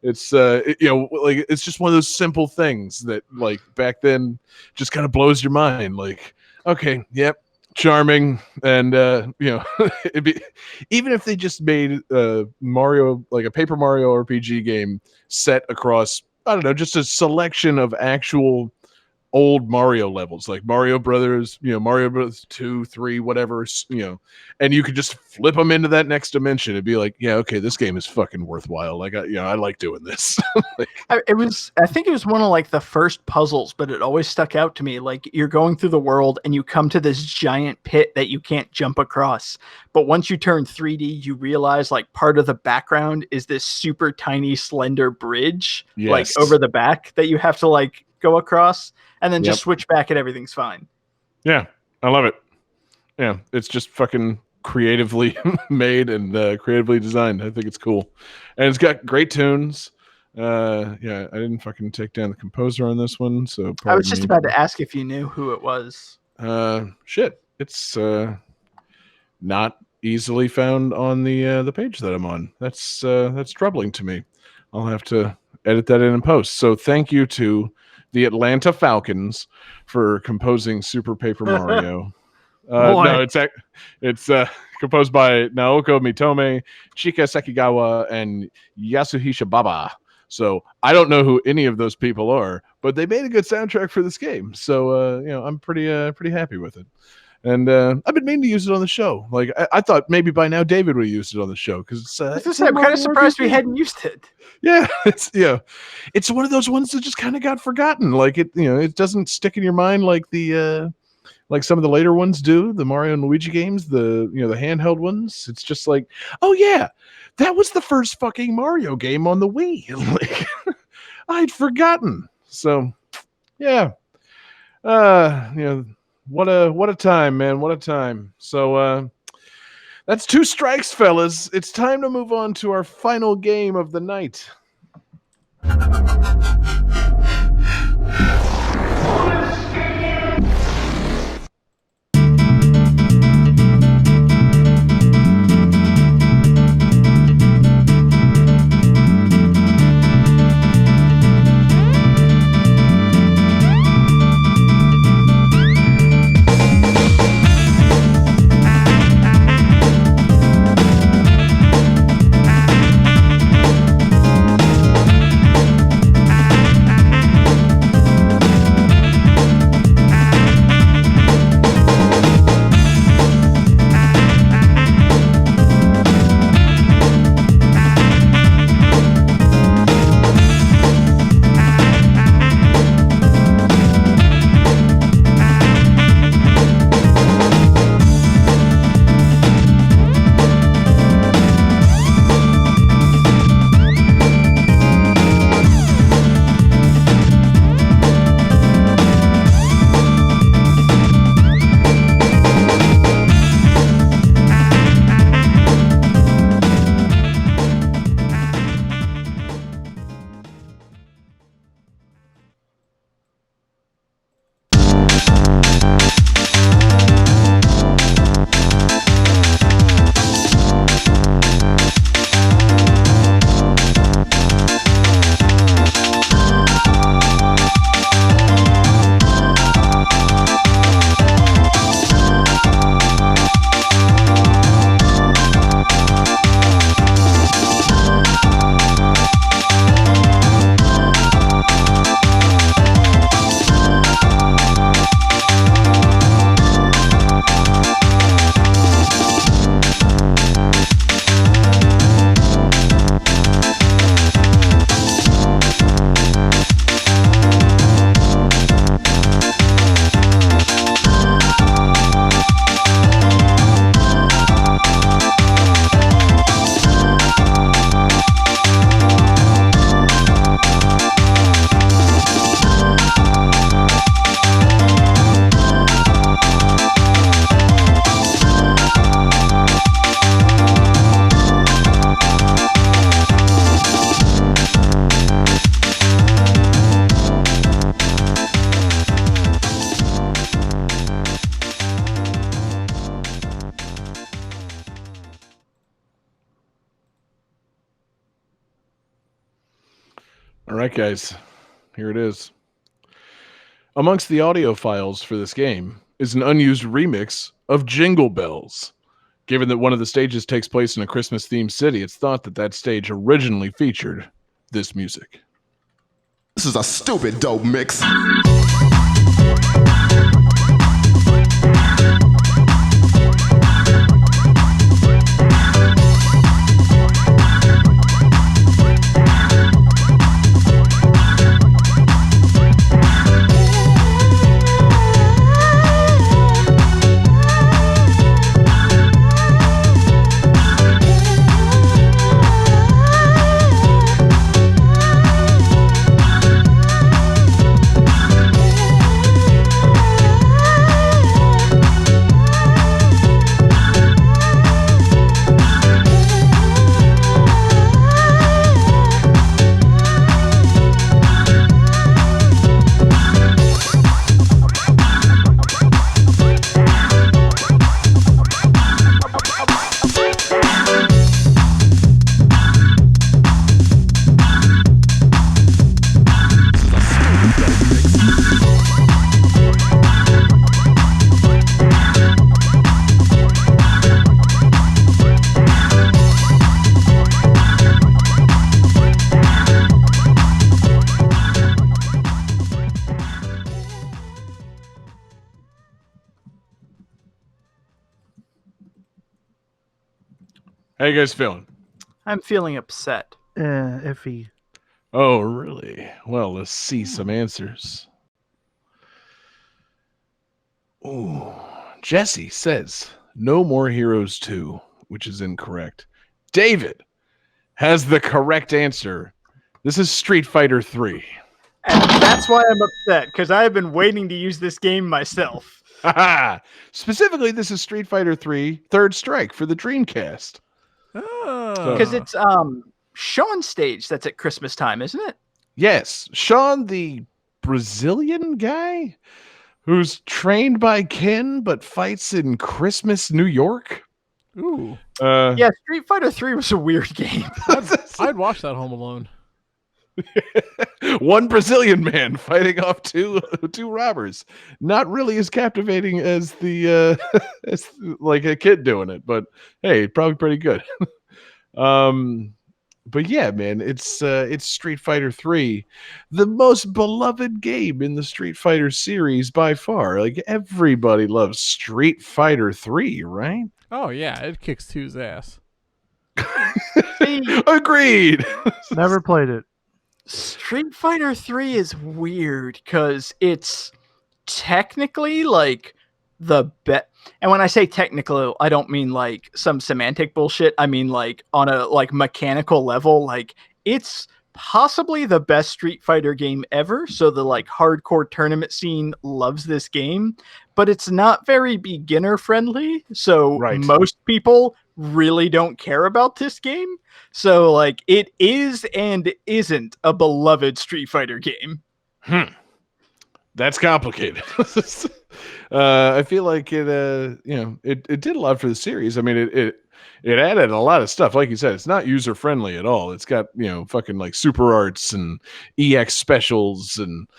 it's like it's just one of those simple things that like back then just kind of blows your mind. Like, okay, yep, charming, and it'd be, even if they just made Mario, like a Paper Mario RPG game set across, I don't know, just a selection of actual old Mario levels, like Mario Brothers, Mario Brothers 2, 3, whatever, and you could just flip them into that next dimension. It'd be like, yeah, okay, this game is fucking worthwhile. Like, I like doing this. I think it was one of like the first puzzles, but it always stuck out to me. Like, you're going through the world and you come to this giant pit that you can't jump across. But once you turn 3D, you realize like part of the background is this super tiny, slender bridge, like over the back that you have to like go across. And then just switch back and everything's fine. Yeah, I love it. Yeah, it's just fucking creatively made and creatively designed. I think it's cool. And it's got great tunes. I didn't fucking take down the composer on this one. So I was just about to ask if you knew who it was. Shit. It's not easily found on the page that I'm on. That's troubling to me. I'll have to edit that in post. So thank you to the Atlanta Falcons for composing Super Paper Mario. No, it's composed by Naoko Mitome, Chika Sekigawa, and Yasuhisa Baba. So I don't know who any of those people are, but they made a good soundtrack for this game. So I'm pretty happy with it. And I've been meaning to use it on the show. Like, I thought maybe by now David would have used it on the show because I'm kind of surprised we hadn't used it. Yeah, it's one of those ones that just kind of got forgotten. Like, it doesn't stick in your mind like the like some of the later ones do. The Mario and Luigi games, the handheld ones. It's just like, oh yeah, that was the first fucking Mario game on the Wii. Like, I'd forgotten. So yeah, what a time, man. What a time. So that's 2 strikes, fellas. It's time to move on to our final game of the night. right, guys. Here it is. Amongst the audio files for this game is an unused remix of Jingle Bells. Given that one of the stages takes place in a Christmas-themed city, it's thought that that stage originally featured this music. This is a stupid dope mix. How you guys feeling? I'm feeling upset. Iffy. Oh, really? Well, let's see some answers. Ooh, Jessie says No More Heroes 2, which is incorrect. David has the correct answer. This is Street Fighter 3. And that's why I'm upset, because I have been waiting to use this game myself. Specifically, this is Street Fighter 3 Third Strike for the Dreamcast. Oh. Because it's Sean's stage that's at Christmas time, isn't it? Yes, Sean, the Brazilian guy who's trained by Ken but fights in Christmas, New York. Ooh. Yeah, Street Fighter 3 was a weird game. I'd watch that Home Alone. One Brazilian man fighting off two robbers. Not really as captivating as the as like a kid doing it, but hey, probably pretty good. But yeah, man, it's Street Fighter 3, the most beloved game in the Street Fighter series by far. Like everybody loves Street Fighter 3, right? Oh yeah, it kicks 2's ass. Agreed. Never played it. Street Fighter 3 is weird because it's technically like the best. And when I say technical, I don't mean like some semantic bullshit. I mean like on a like mechanical level, like it's possibly the best Street Fighter game ever. So the like hardcore tournament scene loves this game, but it's not very beginner friendly. So most people really don't care about this game. So like it is and isn't a beloved Street Fighter game. That's complicated. I feel like it it did a lot for the series. I mean it added a lot of stuff. Like you said, it's not user friendly at all. It's got, fucking like super arts and EX specials and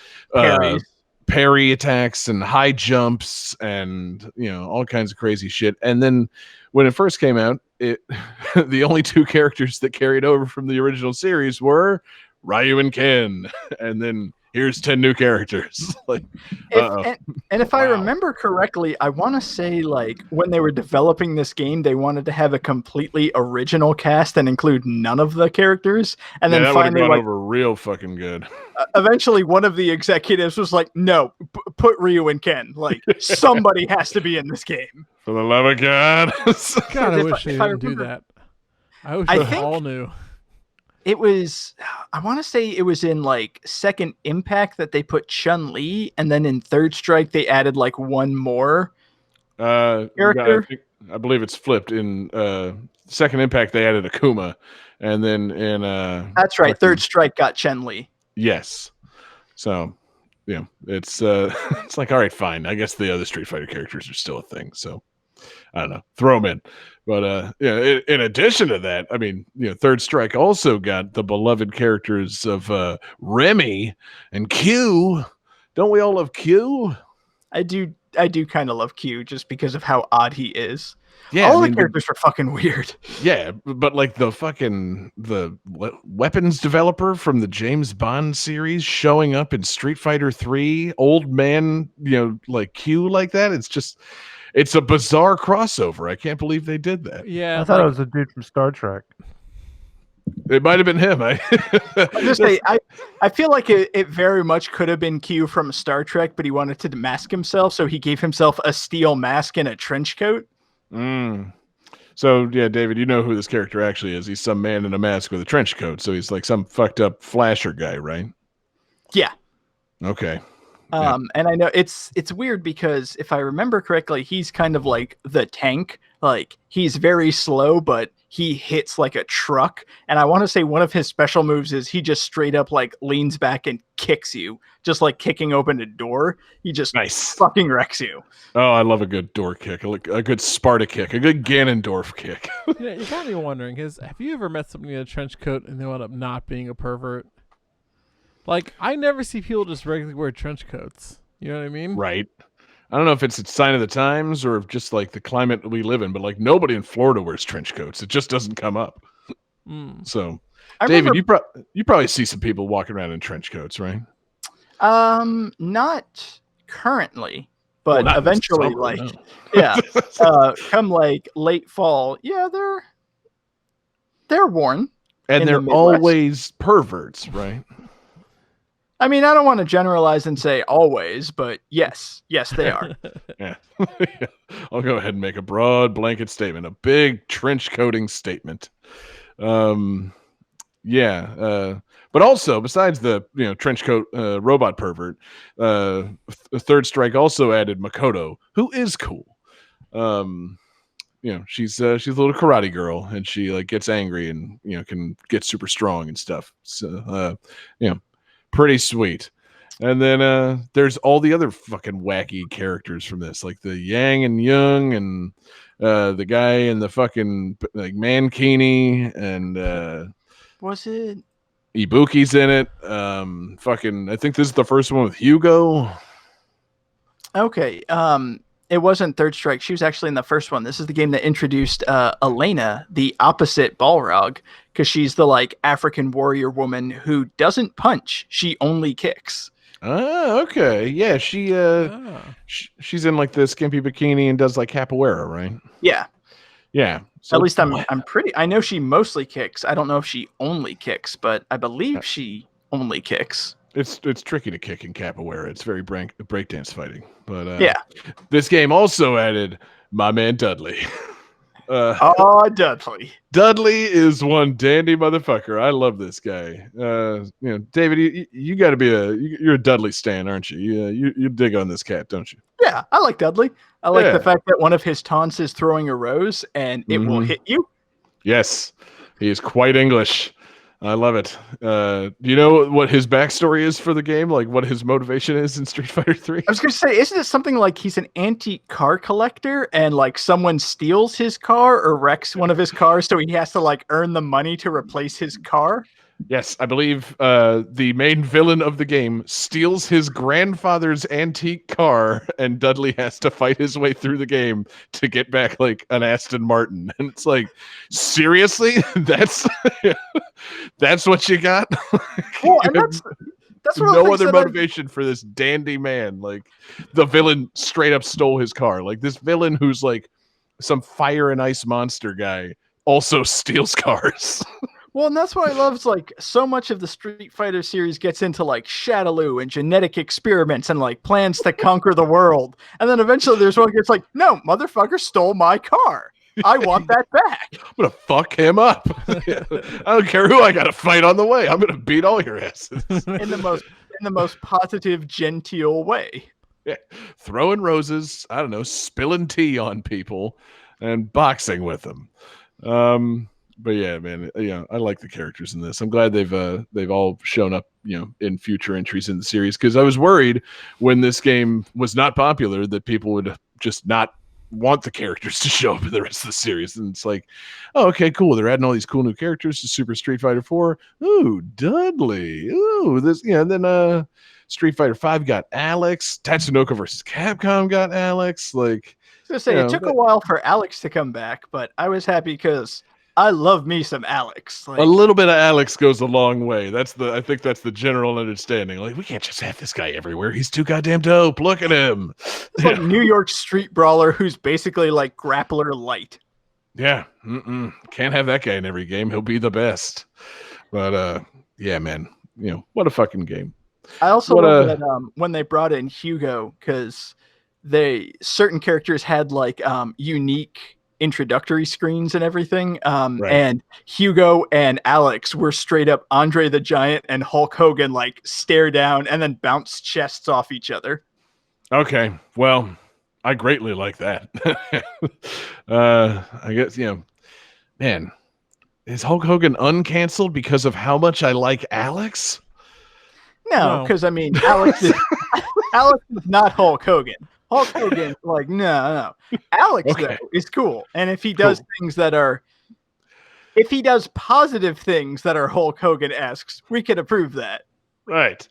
parry attacks and high jumps and all kinds of crazy shit. And then when it first came out, the only two characters that carried over from the original series were Ryu and Ken. And then here's 10 new characters. Like, and if I remember correctly, I want to say like when they were developing this game, they wanted to have a completely original cast and include none of the characters. And then that finally, gone like, over real fucking good. Eventually, one of the executives was like, "No, put Ryu and Ken. Like somebody has to be in this game." For the love of God! God, I wish they didn't do that. I wish they all knew. It was, I want to say it was in like Second Impact that they put Chun-Li, and then in Third Strike they added like one more character. I believe it's flipped. In Second Impact they added Akuma, and then in that's right, Third Strike got Chun-Li. Yes. So yeah, it's it's like, all right, fine. I guess the other Street Fighter characters are still a thing. So I don't know, throw them in. But yeah, in addition to that, I mean, Third Strike also got the beloved characters of Remy and Q. Don't we all love Q? I do kind of love Q just because of how odd he is. Yeah, all the characters are fucking weird. Yeah, but like the weapons developer from the James Bond series showing up in Street Fighter 3, old man, like Q like that. It's a bizarre crossover. I can't believe they did that. Yeah, I thought it was a dude from Star Trek. It might have been him. I feel like it very much could have been Q from Star Trek, but he wanted to mask himself, so he gave himself a steel mask and a trench coat. So yeah, David, you know who this character actually is. He's some man in a mask with a trench coat. So he's like some fucked up flasher guy, right? Yeah. Okay. And I know it's weird because if I remember correctly, he's kind of like the tank. Like he's very slow, but he hits like a truck. And I want to say one of his special moves is he just straight up like leans back and kicks you, just like kicking open a door. He just fucking wrecks you. Oh, I love a good door kick, a good Sparta kick, a good Ganondorf kick. Yeah, you got me wondering, have you ever met somebody in a trench coat and they wound up not being a pervert? Like, I never see people just regularly wear trench coats. You know what I mean? Right. I don't know if it's a sign of the times or if just like the climate we live in, but like nobody in Florida wears trench coats. It just doesn't come up. So, David, you probably see some people walking around in trench coats, right? Not currently, but well, eventually, come like late fall, yeah, they're worn, and they're always perverts, right? I mean, I don't want to generalize and say always, but yes, they are. Yeah. I'll go ahead and make a broad blanket statement, a big trench coating statement. But also besides the trench coat robot pervert, Third Strike also added Makoto, who is cool. She's a little karate girl, and she like gets angry and can get super strong and stuff. So pretty sweet. And then there's all the other fucking wacky characters from this, like the Yang and Young and the guy in the fucking like Mankini and was it Ibuki's in it. I think this is the first one with Hugo. Okay. It wasn't Third Strike. She was actually in the first one. This is the game that introduced Elena, the opposite Balrog, because she's the like African warrior woman who doesn't punch. She only kicks. Oh, okay. Yeah, she's in like the skimpy bikini and does like capoeira, right? Yeah. Yeah. So, at least I know she mostly kicks. I don't know if she only kicks, but I believe she only kicks. It's tricky to kick in capoeira. It's very breakdance fighting. But this game also added my man Dudley. Dudley. Dudley is one dandy motherfucker. I love this guy. David, you got to be you're a Dudley stan, aren't you? You dig on this cat, don't you? Yeah, I like Dudley. I like the fact that one of his taunts is throwing a rose and it will hit you. Yes, he is quite English. I love it. Do you know what his backstory is for the game? Like what his motivation is in Street Fighter 3? I was going to say, isn't it something like he's an antique car collector and like someone steals his car or wrecks one of his cars, so he has to like earn the money to replace his car? Yes, I believe the main villain of the game steals his grandfather's antique car, and Dudley has to fight his way through the game to get back like an Aston Martin. And it's like, seriously, that's what you got? Well, and that's what no other motivation for this dandy man. Like the villain straight up stole his car. Like this villain who's like some fire and ice monster guy also steals cars. Well, and that's what I love. Is like so much of the Street Fighter series gets into like Shadaloo and genetic experiments and like plans to conquer the world. And then eventually there's one that's like, no, motherfucker stole my car. I want that back. I'm going to fuck him up. I don't care who I got to fight on the way. I'm going to beat all your asses. in the most positive, genteel way. Yeah. Throwing roses, I don't know, spilling tea on people and boxing with them. But yeah, man, I like the characters in this. I'm glad they've all shown up, in future entries in the series, because I was worried when this game was not popular that people would just not want the characters to show up in the rest of the series. And it's like, oh, okay, cool. They're adding all these cool new characters to Super Street Fighter 4. Ooh, Dudley. Ooh, this, and then Street Fighter 5 got Alex. Tatsunoko versus Capcom got Alex. Like, I was gonna say it took a while for Alex to come back, but I was happy because I love me some Alex. A little bit of Alex goes a long way. I think that's the general understanding. Like, we can't just have this guy everywhere. He's too goddamn dope. Look at him. It's like New York street brawler who's basically like grappler light. Yeah. Can't have that guy in every game. He'll be the best. But yeah, man. What a fucking game. I also love that when they brought in Hugo, because certain characters had like unique introductory screens and everything. And Hugo and Alex were straight up Andre the Giant and Hulk Hogan, like stare down and then bounce chests off each other. Okay. Well, I greatly like that. I guess, man, is Hulk Hogan uncanceled because of how much I like Alex? No, because I mean, Alex is not Hulk Hogan. Hulk Hogan, like, no. Alex, though, is cool. And if he does if he does positive things that are Hulk Hogan-esque, we can approve that. Right.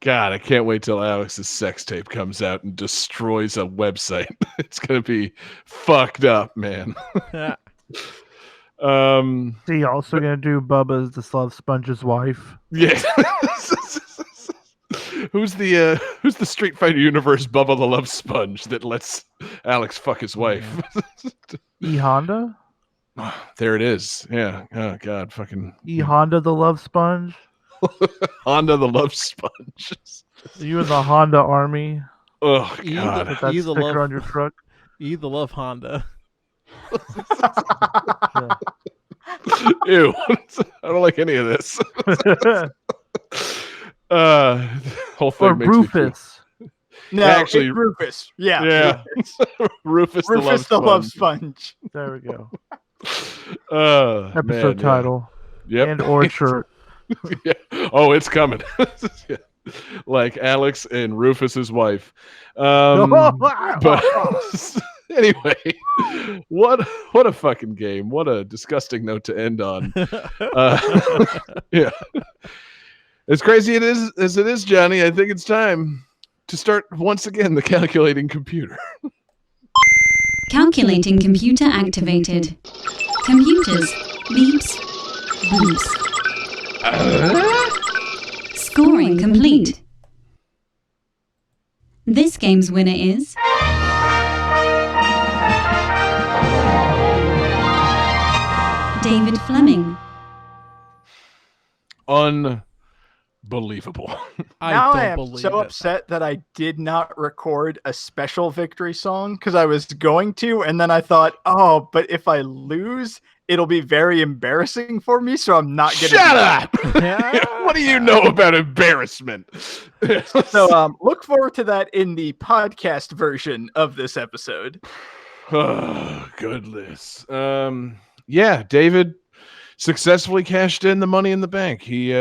God, I can't wait till Alex's sex tape comes out and destroys a website. It's going to be fucked up, man. Is he also going to do Bubba's the Love Sponge's wife? Yeah. Who's the Street Fighter universe Bubba the Love Sponge that lets Alex fuck his wife? E Honda? There it is. Yeah. Oh God, fucking E Honda the Love Sponge? Honda the Love Sponge. Are you in the Honda army? Oh God. Put that sticker on your truck. E the Love Honda. Ew. I don't like any of this. Whole thing or makes Rufus. No, actually, it's Rufus. Yeah. Rufus the Love Sponge. There we go. Episode title. Yep. And or shirt. Yeah. Oh, it's coming. Yeah. Like Alex and Rufus's wife. But anyway, what a fucking game. What a disgusting note to end on. Yeah. As crazy as it is, Johnny, I think it's time to start once again the calculating computer. Calculating computer activated. Computers, beeps, boops. Scoring complete. This game's winner is David Fleming. Unbelievable. Now I am so upset that I did not record a special victory song because I was going to, and then I thought, oh, but if I lose, it'll be very embarrassing for me, so I'm not going to. Shut up! What do you know about embarrassment? So look forward to that in the podcast version of this episode. Oh, goodness. Yeah, David successfully cashed in the money in the bank. He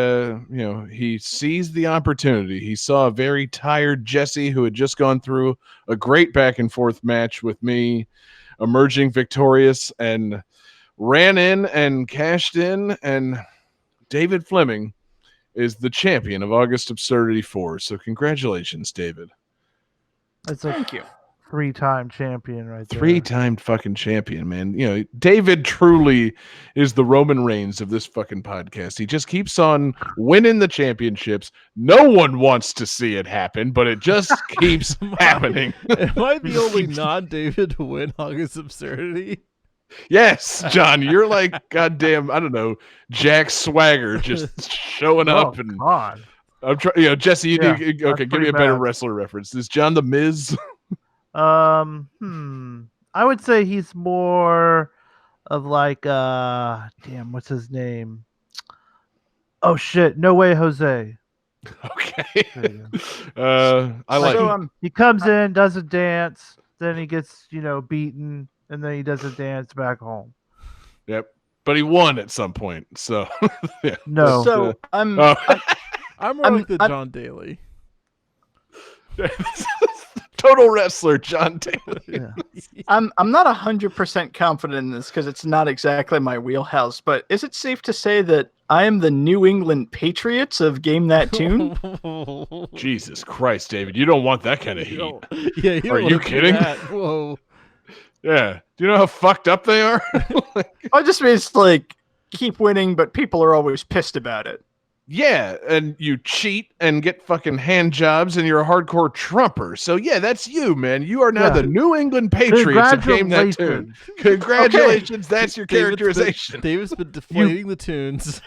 he seized the opportunity. He saw a very tired Jessie who had just gone through a great back and forth match with me, emerging victorious, and ran in and cashed in, and David Fleming is the champion of August Absurdity 4. So congratulations, David. Thank you. 3-time champion right there. 3-time fucking champion, man. David truly is the Roman Reigns of this fucking podcast. He just keeps on winning the championships. No one wants to see it happen, but it just keeps happening. Am I the only non-David to win August Absurdity? Yes, John, you're like goddamn, I don't know, Jack Swagger just showing up and God. I'm trying. Jesse, okay, give me a better bad. wrestler reference. Is John the Miz? I would say he's more of like damn, what's his name? Oh shit, No Way Jose. Okay. I like So, he comes in, does a dance, then he gets, beaten, and then he does a dance back home. Yep. But he won at some point. So yeah. No. So I'm more like the John Daly. Totally total wrestler, John Taylor. Yeah. I'm not 100% confident in this because it's not exactly my wheelhouse, but is it safe to say that I am the New England Patriots of Game That Tune? Jesus Christ, David, you don't want that kind of heat. Yeah, Are you kidding? Whoa. Yeah. Do you know how fucked up they are? I just mean it's like keep winning, but people are always pissed about it. Yeah, and you cheat and get fucking hand jobs, and you're a hardcore trumper. So yeah, that's you, man. You are now the New England Patriots of Game That Tune. Congratulations, that's your characterization. David's been deflating the tunes.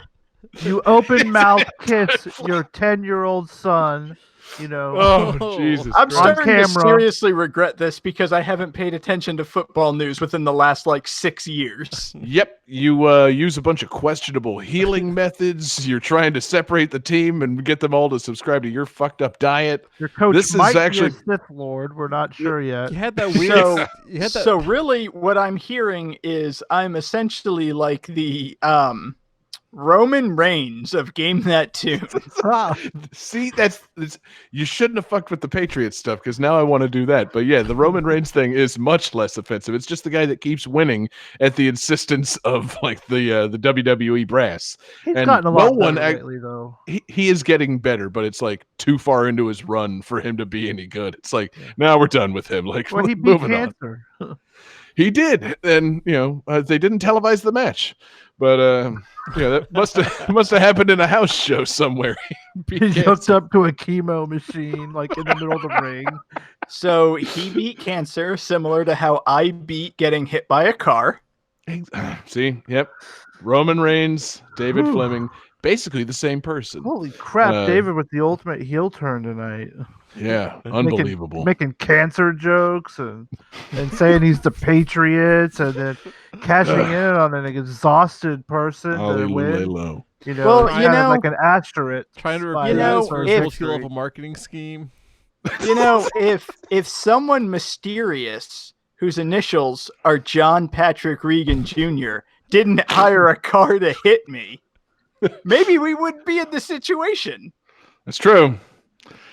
You open mouth kiss your 10-year-old son. You know. Oh Jesus! I'm starting to camera. seriously regret this because I haven't paid attention to football news within the last 6 years. Yep, you use a bunch of questionable healing methods. You're trying to separate the team and get them all to subscribe to your fucked up diet. Your coach This is might actually- be a Sith Lord. We're not sure yet. You had that weird. So really, what I'm hearing is I'm essentially like the Roman Reigns of Game That Tune. See, that's you shouldn't have fucked with the Patriots stuff because now I want to do that. But yeah, the Roman Reigns thing is much less offensive. It's just the guy that keeps winning at the insistence of the WWE brass. He's And gotten a no lot one better lately, though. He is getting better, but it's too far into his run for him to be any good. It's now we're done with him. Well, he beat moving cancer. on. He did, and they didn't televise the match, but that must have happened in a house show somewhere. He hooked up to a chemo machine, in the middle of the ring. So he beat cancer, similar to how I beat getting hit by a car. See, yep, Roman Reigns, David Fleming, basically the same person. Holy crap, David with the ultimate heel turn tonight. Yeah, unbelievable. Making cancer jokes and saying he's the Patriots and then cashing in on an exhausted person to win. Lay low. Well, like an asterisk. Trying to spy review for his victory. multi-level marketing scheme. If someone mysterious whose initials are John Patrick Regan Jr. didn't hire a car to hit me, maybe we wouldn't be in this situation. That's true.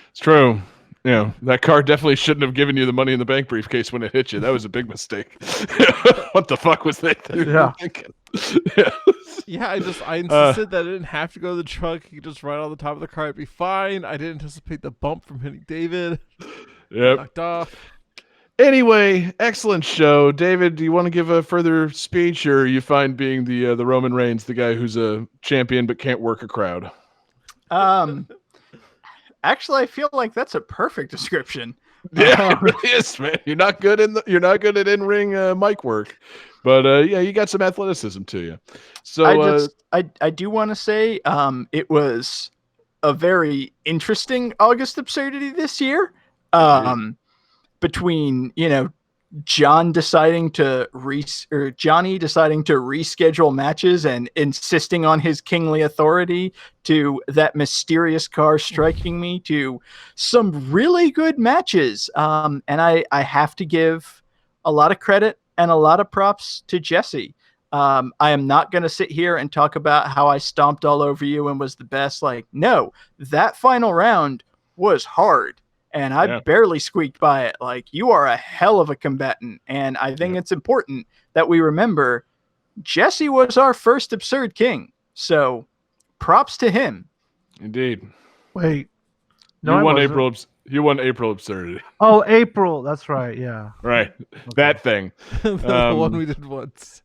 It's true. That car definitely shouldn't have given you the money in the bank briefcase when it hit you. That was a big mistake. What the fuck was that? Thinking? Yeah, I insisted that it didn't have to go to the truck. He could just ride on the top of the car. It'd be fine. I didn't anticipate the bump from hitting David. Yep. Knocked off. Anyway, excellent show. David, do you want to give a further speech, or you find being the Roman Reigns, the guy who's a champion but can't work a crowd? Actually, I feel like that's a perfect description. Yeah, it really is, man. You're not good at in-ring mic work, but you got some athleticism to you. So I do want to say it was a very interesting August Absurdity this year. Between Johnny deciding to reschedule matches and insisting on his kingly authority, to that mysterious car striking me, to some really good matches. And I have to give a lot of credit and a lot of props to Jessie. I am not going to sit here and talk about how I stomped all over you and was the best. No, that final round was hard. And I barely squeaked by it. You are a hell of a combatant. And I think it's important that we remember Jessie was our first Absurd King. So props to him. Indeed. Wait. No, you won April Absurdity. Oh, April. That's right. Yeah. Right. Okay. That thing. The one we did once.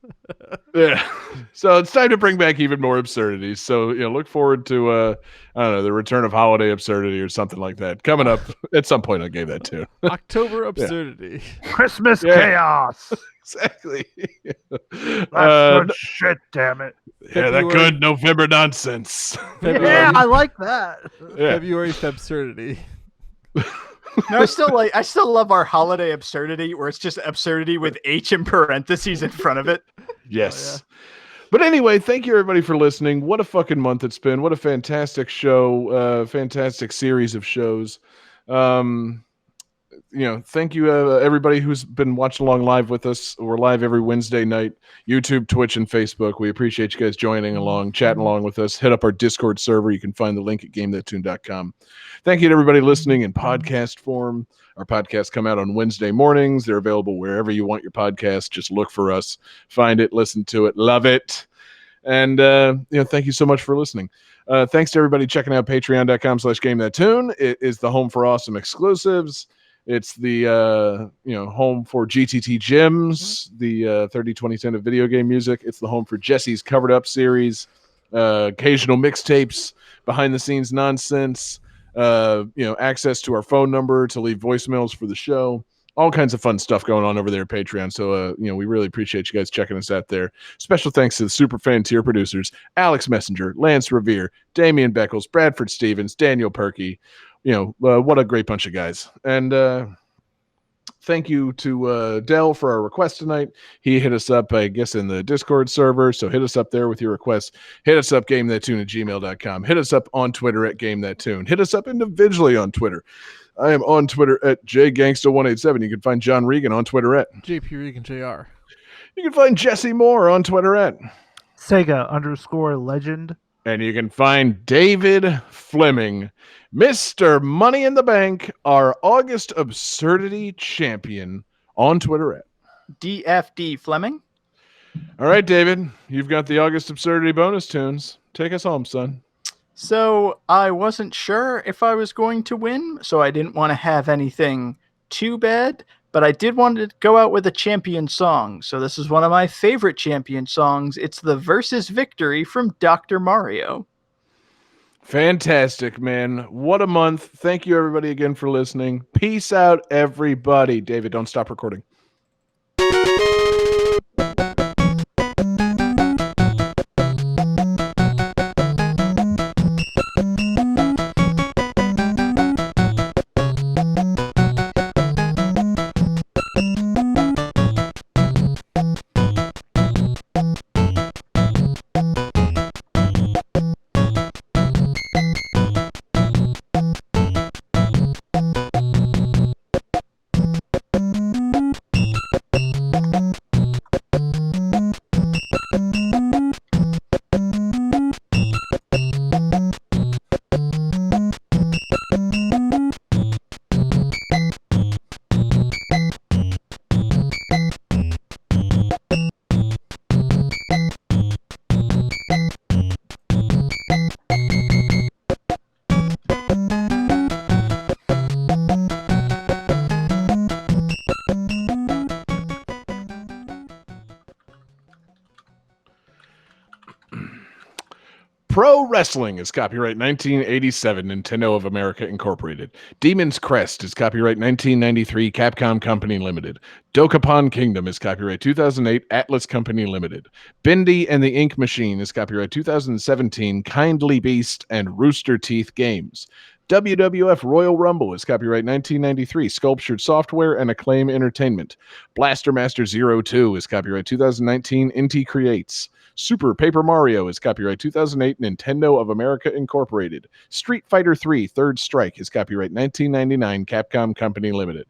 Yeah. So it's time to bring back even more absurdities. So, look forward to, the return of Holiday Absurdity or something like that coming up at some point. I gave that too. October Absurdity. Yeah. Christmas chaos. Exactly. That's good shit, damn it. Yeah, that good November nonsense. Yeah, I like that. Yeah. February Absurdity. No, I still love our Holiday Absurdity, where it's just absurdity with H in parentheses in front of it. Yes. Oh, yeah. But anyway, thank you everybody for listening. What a fucking month it's been. What a fantastic show. Fantastic series of shows. thank you everybody who's been watching along live with us. We're live every Wednesday night, YouTube, Twitch, and Facebook. We appreciate you guys joining along, chatting along with us. Hit up our Discord server. You can find the link at GameThatTune.com. Thank you to everybody listening in podcast form. Our podcasts come out on Wednesday mornings. They're available wherever you want your podcast. Just look for us, find it, listen to it, love it. And thank you so much for listening. Thanks to everybody checking out patreon.com/GameThatTune. It is the home for awesome exclusives. It's the home for GTT Gems, the 30-2010 of video game music. It's the home for Jessie's Covered Up series, occasional mixtapes, behind the scenes nonsense, access to our phone number to leave voicemails for the show. All kinds of fun stuff going on over there at Patreon. So, we really appreciate you guys checking us out there. Special thanks to the super fan tier producers, Alex Messenger, Lance Revere, Damian Beckles, Bradford Stevens, Daniel Perky. What a great bunch of guys. And thank you to Dell for our request tonight. He hit us up, I guess, in the Discord server. So hit us up there with your requests. Hit us up, GameThatTune@gmail.com. Hit us up on Twitter at GameThatTune. Hit us up individually on Twitter. I am on Twitter at JGangsta187. You can find John Regan on Twitter at JPReganJR. You can find Jesse Moore on Twitter at Sega_legend. And you can find David Fleming, Mr. Money in the Bank, our August Absurdity champion, on Twitter at DFD Fleming. All right, David, you've got the August Absurdity bonus tunes. Take us home, son. So I wasn't sure if I was going to win, so I didn't want to have anything too bad, but I did want to go out with a champion song. So this is one of my favorite champion songs. It's the Versus Victory from Dr. Mario. Fantastic, man. What a month. Thank you, everybody, again for listening. Peace out, everybody. David, don't stop recording. Pro Wrestling is copyright 1987, Nintendo of America Incorporated. Demon's Crest is copyright 1993, Capcom Company Limited. Dokapon Kingdom is copyright 2008, Atlas Company Limited. Bendy and the Ink Machine is copyright 2017, Kindly Beast and Rooster Teeth Games. WWF Royal Rumble is copyright 1993, Sculptured Software and Acclaim Entertainment. Blaster Master 02 is copyright 2019, Inti Creates. Super Paper Mario is copyright 2008, Nintendo of America Incorporated. Street Fighter 3 Third Strike is copyright 1999, Capcom Company Limited.